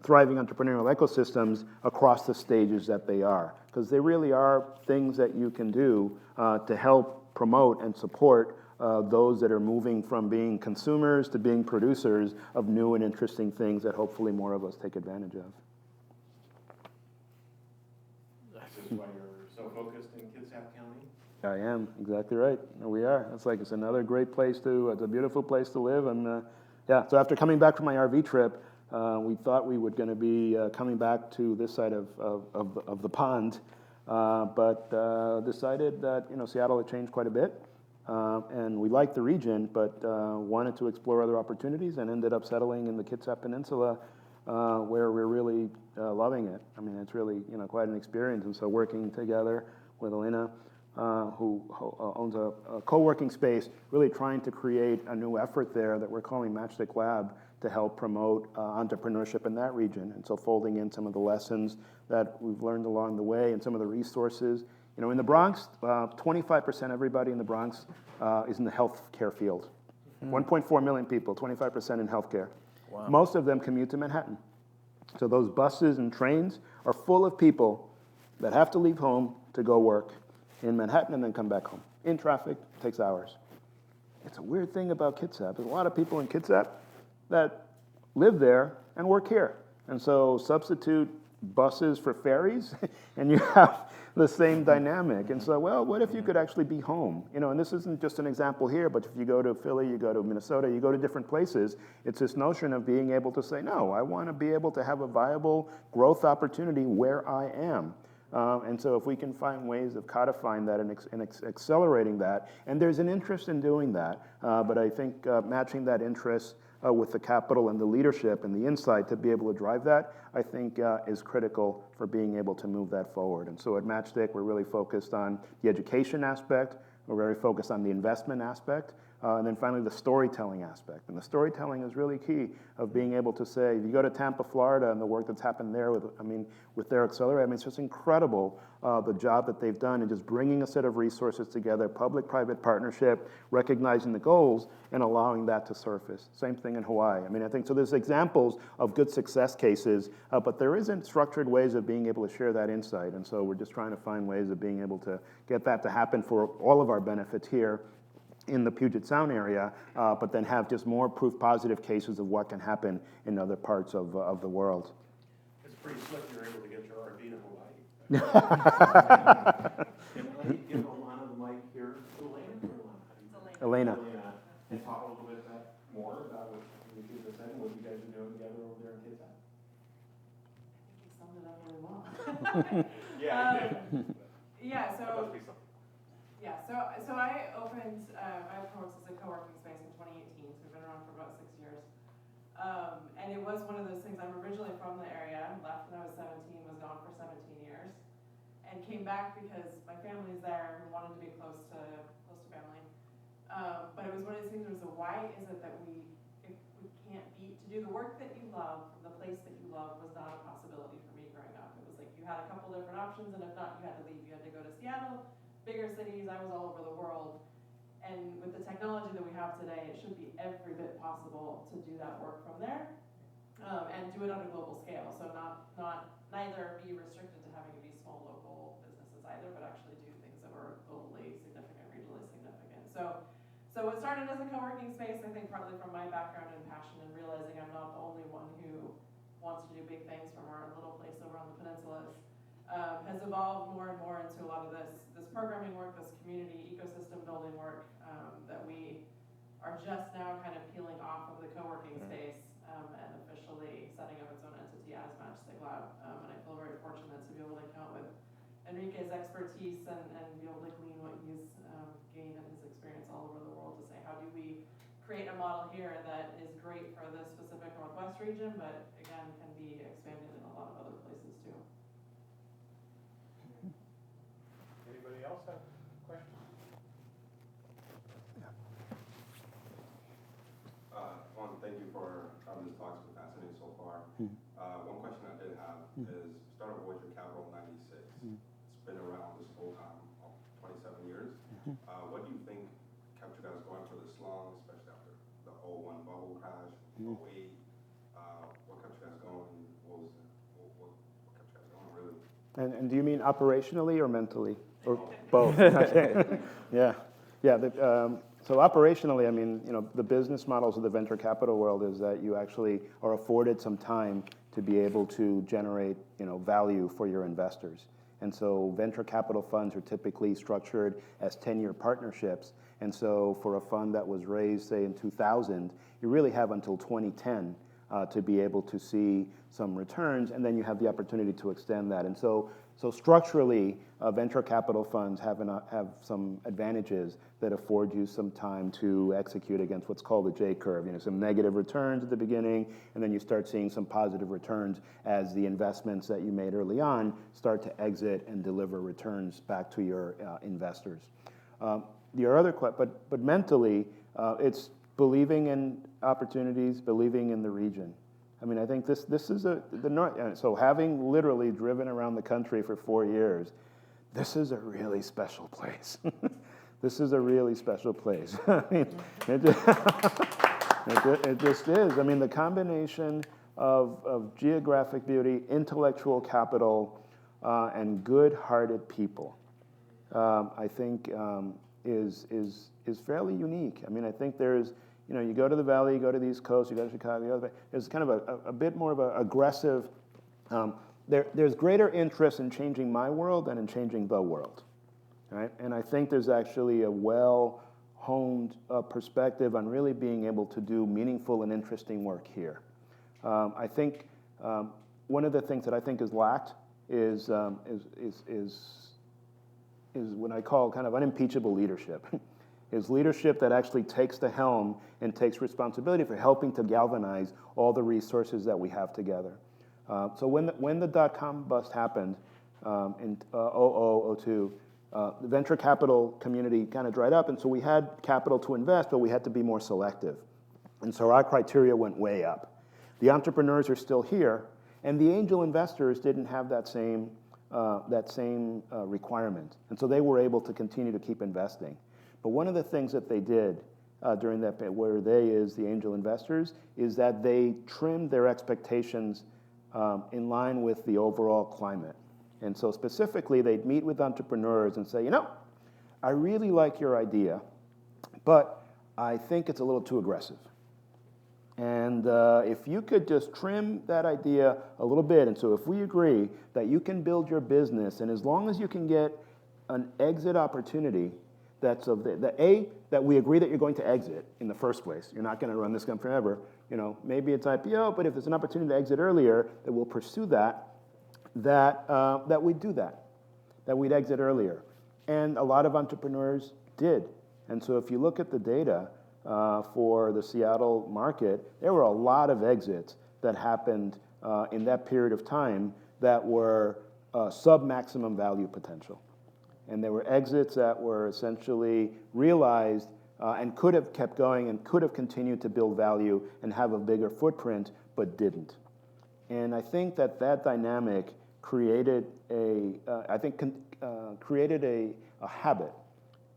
Speaker 3: thriving entrepreneurial ecosystems across the stages that they are. Because they really are things that you can do to help promote and support those that are moving from being consumers to being producers of new and interesting things that hopefully more of us take advantage of.
Speaker 4: This is why you're so focused in Kitsap County?
Speaker 3: I am, exactly right. We are. It's another great place it's a beautiful place to live. And yeah, so after coming back from my RV trip, we thought we were going to be coming back to this side of the pond, but decided that, Seattle had changed quite a bit. And we liked the region, but wanted to explore other opportunities and ended up settling in the Kitsap Peninsula, where we're really loving it. I mean, it's really, quite an experience. And so working together with Elena, who owns a co-working space, really trying to create a new effort there that we're calling Matchstick Lab to help promote entrepreneurship in that region. And so folding in some of the lessons that we've learned along the way and some of the resources. In the Bronx, 25% everybody in the Bronx is in the healthcare field. 1.4 million people, 25% in healthcare.
Speaker 2: Wow.
Speaker 3: Most of them commute to Manhattan. So those buses and trains are full of people that have to leave home to go work in Manhattan and then come back home. In traffic, takes hours. It's a weird thing about Kitsap. There's a lot of people in Kitsap that live there and work here. And so substitute buses for ferries, and you have the same dynamic. And so, well, what if you could actually be home? And this isn't just an example here, but if you go to Philly, you go to Minnesota, you go to different places, it's this notion of being able to say, no, I want to be able to have a viable growth opportunity where I am. And so if we can find ways of codifying that and accelerating that, and there's an interest in doing that, but I think matching that interest with the capital and the leadership and the insight to be able to drive that, I think is critical for being able to move that forward. And so at Matchstick, we're really focused on the education aspect, we're very focused on the investment aspect, and then finally the storytelling aspect. And the storytelling is really key of being able to say, if you go to Tampa, Florida, and the work that's happened there with their accelerator, it's just incredible the job that they've done in just bringing a set of resources together, public-private partnership, recognizing the goals, and allowing that to surface. Same thing in Hawaii. I think so there's examples of good success cases, but there isn't structured ways of being able to share that insight. And so we're just trying to find ways of being able to get that to happen for all of our benefits here in the Puget Sound area, but then have just more proof positive cases of what can happen in other parts of the world.
Speaker 4: It's pretty slick you're able to get your RV to Hawaii. Can I give Alana the mic here? Elena. And talk a little bit more about what you guys are doing together over there in Kitsap.
Speaker 9: I think you summed it up really well.
Speaker 4: Yeah,
Speaker 9: Yeah,
Speaker 4: That must be something.
Speaker 9: so I opened, I proposed as a co-working space in 2018, so we've been around for about 6 years. And it was one of those things, I'm originally from the area, left when I was 17, was gone for 17 years, and came back because my family's there and wanted to be close to family. But it was one of those things, it was why is it that if we can't be, to do the work that you love, from the place that you love, was not a possibility for me growing up. It was like you had a couple different options, and if not, you had to leave. You had to go to Seattle, bigger cities, I was all over the world. And with the technology that we have today, it should be every bit possible to do that work from there, and do it on a global scale. So neither be restricted to having to be small local businesses either, but actually do things that were globally significant, regionally significant. So it started as a co-working space, I think partly from my background and passion and realizing I'm not the only one who wants to do big things from our little place over on the peninsulas. Has evolved more and more into a lot of this programming work, this community ecosystem building work that we are just now kind of peeling off of the co-working space and officially setting up its own entity as Matchstick Lab. And I feel very fortunate to be able to count with Enrique's expertise and be able to glean what he's gained in his experience all over the world to say, how do we create a model here that is great for the specific Northwest region, but again, can be expanded in a lot of other places too.
Speaker 4: Anybody else have questions?
Speaker 10: away, what kept you guys going? What kept you guys going, really?
Speaker 3: And do you mean operationally or mentally? Or both? Yeah. Yeah. So operationally, I mean, the business models of the venture capital world is that you actually are afforded some time to be able to generate, value for your investors. And so venture capital funds are typically structured as 10-year partnerships. And so for a fund that was raised, say, in 2000, you really have until 2010 to be able to see some returns, and then you have the opportunity to extend that. And so structurally, venture capital funds have some advantages that afford you some time to execute against what's called the J curve. Some negative returns at the beginning, and then you start seeing some positive returns as the investments that you made early on start to exit and deliver returns back to your investors. Your other question, but mentally, it's believing in opportunities, believing in the region. I mean, I think this is so having literally driven around the country for 4 years, this is a really special place. This is a really special place. I mean, it just is. I mean, the combination of geographic beauty, intellectual capital, and good-hearted people, I think is fairly unique. I mean, I think there's, you go to the Valley, you go to the East Coast, you go to Chicago, there's kind of a bit more of an aggressive, there's greater interest in changing my world than in changing the world, right? And I think there's actually a well-honed perspective on really being able to do meaningful and interesting work here. I think one of the things that I think is lacked is what I call kind of unimpeachable leadership. Is leadership that actually takes the helm and takes responsibility for helping to galvanize all the resources that we have together. So when the dot-com bust happened in 2002, the venture capital community kind of dried up, and so we had capital to invest, but we had to be more selective. And so our criteria went way up. The entrepreneurs are still here, and the angel investors didn't have that same requirement. And so they were able to continue to keep investing. But one of the things that they did during that period, where the angel investors, is that they trimmed their expectations in line with the overall climate. And so specifically, they'd meet with entrepreneurs and say, I really like your idea, but I think it's a little too aggressive. And if you could just trim that idea a little bit, and so if we agree that you can build your business, and as long as you can get an exit opportunity, that's of that we agree that you're going to exit in the first place. You're not going to run this company forever. Maybe it's IPO, but if there's an opportunity to exit earlier, that we'll pursue that we'd do that we'd exit earlier. And a lot of entrepreneurs did. And so if you look at the data for the Seattle market, there were a lot of exits that happened in that period of time that were sub-maximum value potential. And there were exits that were essentially realized and could have kept going and could have continued to build value and have a bigger footprint, but didn't. And I think that dynamic created created a habit.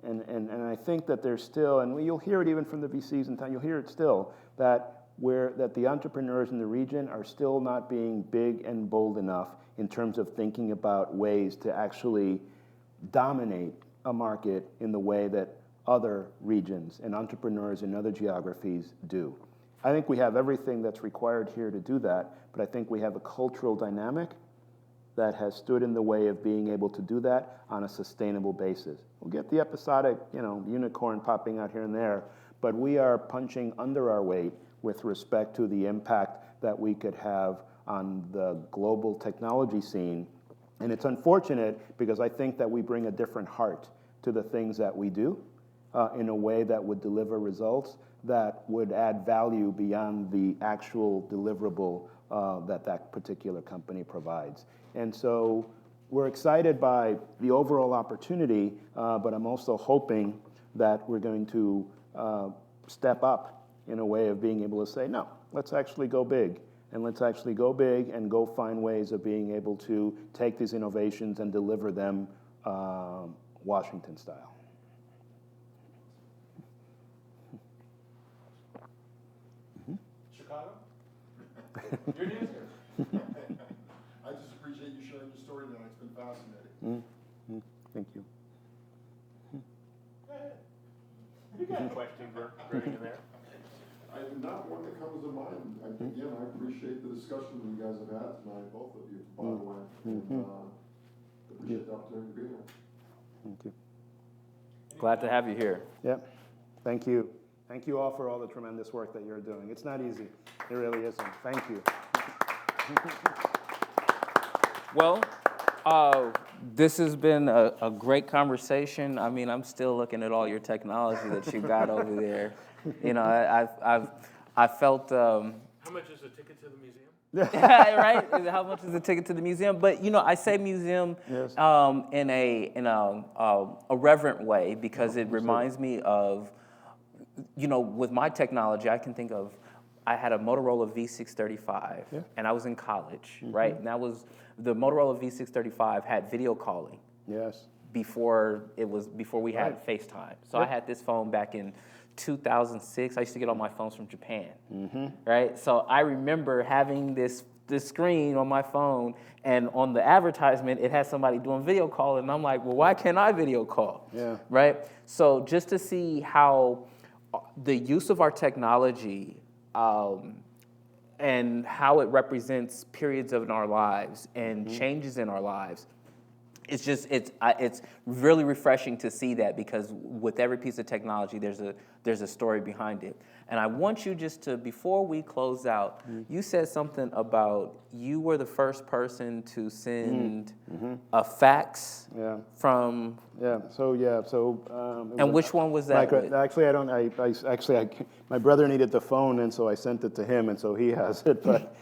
Speaker 3: And I think that there's still, and you'll hear it even from the VCs in town, you'll hear it still, that the entrepreneurs in the region are still not being big and bold enough in terms of thinking about ways to actually dominate a market in the way that other regions and entrepreneurs in other geographies do. I think we have everything that's required here to do that, but I think we have a cultural dynamic that has stood in the way of being able to do that on a sustainable basis. We'll get the episodic, unicorn popping out here and there, but we are punching under our weight with respect to the impact that we could have on the global technology scene. And it's unfortunate because I think that we bring a different heart to the things that we do in a way that would deliver results that would add value beyond the actual deliverable that particular company provides. And so we're excited by the overall opportunity, but I'm also hoping that we're going to step up in a way of being able to say, no, let's actually go big. And let's actually go big and go find ways of being able to take these innovations and deliver them Washington style.
Speaker 11: Chicago? You're new here. I just appreciate you sharing your story tonight. It's been fascinating.
Speaker 3: Thank you.
Speaker 11: Go ahead.
Speaker 4: You got a question, Greg, in there?
Speaker 11: I have not one that comes to mind. Again, I appreciate the discussion you guys have had tonight, both of you, by the way. And, appreciate the opportunity to be here.
Speaker 3: Thank you.
Speaker 2: Glad to have you here.
Speaker 3: Yep. Thank you. Thank you all for all the tremendous work that you're doing. It's not easy. It really isn't. Thank you.
Speaker 2: Well, this has been a great conversation. I mean, I'm still looking at all your technology that you got over there. You know, I felt.
Speaker 4: How much is a ticket to the museum?
Speaker 2: Right? How much is the ticket to the museum? But you know, I say museum
Speaker 3: Yes.
Speaker 2: in a reverent way because it reminds me of, you know, with my technology, I can think of. I had a Motorola V635, and I was in college, right? And that was the Motorola V635 had video calling.
Speaker 3: Yes.
Speaker 2: Before we had FaceTime. So I had this phone back in 2006. I used to get all my phones from Japan, right? So I remember having this screen on my phone, and on the advertisement, it had somebody doing video call, and I'm like, well, why can't I video call?
Speaker 3: Yeah.
Speaker 2: Right? So just to see how the use of our technology and how it represents periods of our lives and changes in our lives. It's really refreshing to see that because with every piece of technology, there's a story behind it. And I want you just to, before we close out, you said something about you were the first person to send a fax from.
Speaker 3: Yeah. So.
Speaker 2: And which one was that?
Speaker 3: Actually, I don't. My brother needed the phone, and so I sent it to him, and so he has it. But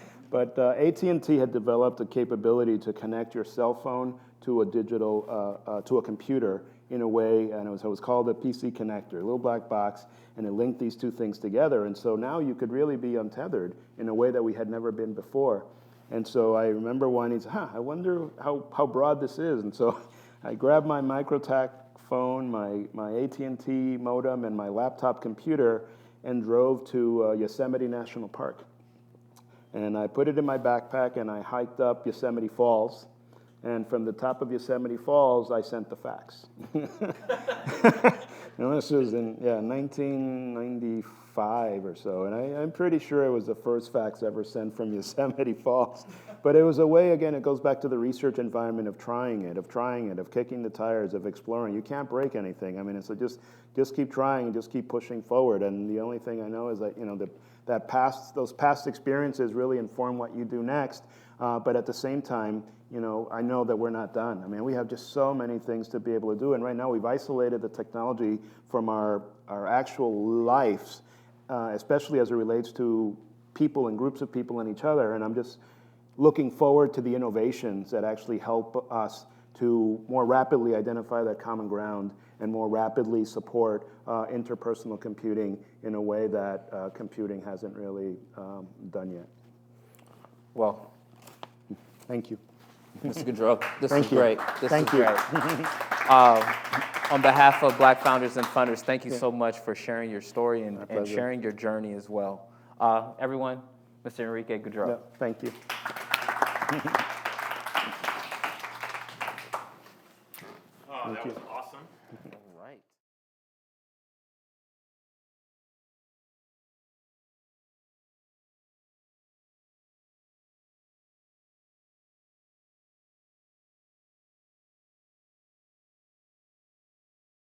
Speaker 3: AT&T had developed a capability to connect your cell phone to a digital, to a computer in a way, and it was called a PC connector, a little black box, and it linked these two things together. And so now you could really be untethered in a way that we had never been before. And so I remember wanting to, I wonder how broad this is. And so I grabbed my Microtac phone, my AT&T modem, and my laptop computer, and drove to Yosemite National Park. And I put it in my backpack, and I hiked up Yosemite Falls. And from the top of Yosemite Falls, I sent the fax. And this was in 1995 or so. And I'm pretty sure it was the first fax ever sent from Yosemite Falls. But it was a way, again, it goes back to the research environment of trying it, of kicking the tires, of exploring. You can't break anything. I mean, it's just keep trying and just keep pushing forward. And the only thing I know is that, you know, those past experiences really inform what you do next. But at the same time, you know, I know that we're not done. I mean, we have just so many things to be able to do. And right now we've isolated the technology from our actual lives, especially as it relates to people and groups of people and each other. And I'm just looking forward to the innovations that actually help us to more rapidly identify that common ground and more rapidly support interpersonal computing in a way that computing hasn't really done yet.
Speaker 2: Well,
Speaker 3: thank you.
Speaker 2: Mr. Godreau, this is
Speaker 3: Thank you.
Speaker 2: great.
Speaker 3: Thank you.
Speaker 2: Great. On behalf of Black Founders and Funders, thank you so much for sharing your story and sharing your journey as well. Everyone, Mr. Enrique Godreau.
Speaker 3: Yeah, thank you.
Speaker 4: Oh, that was awesome.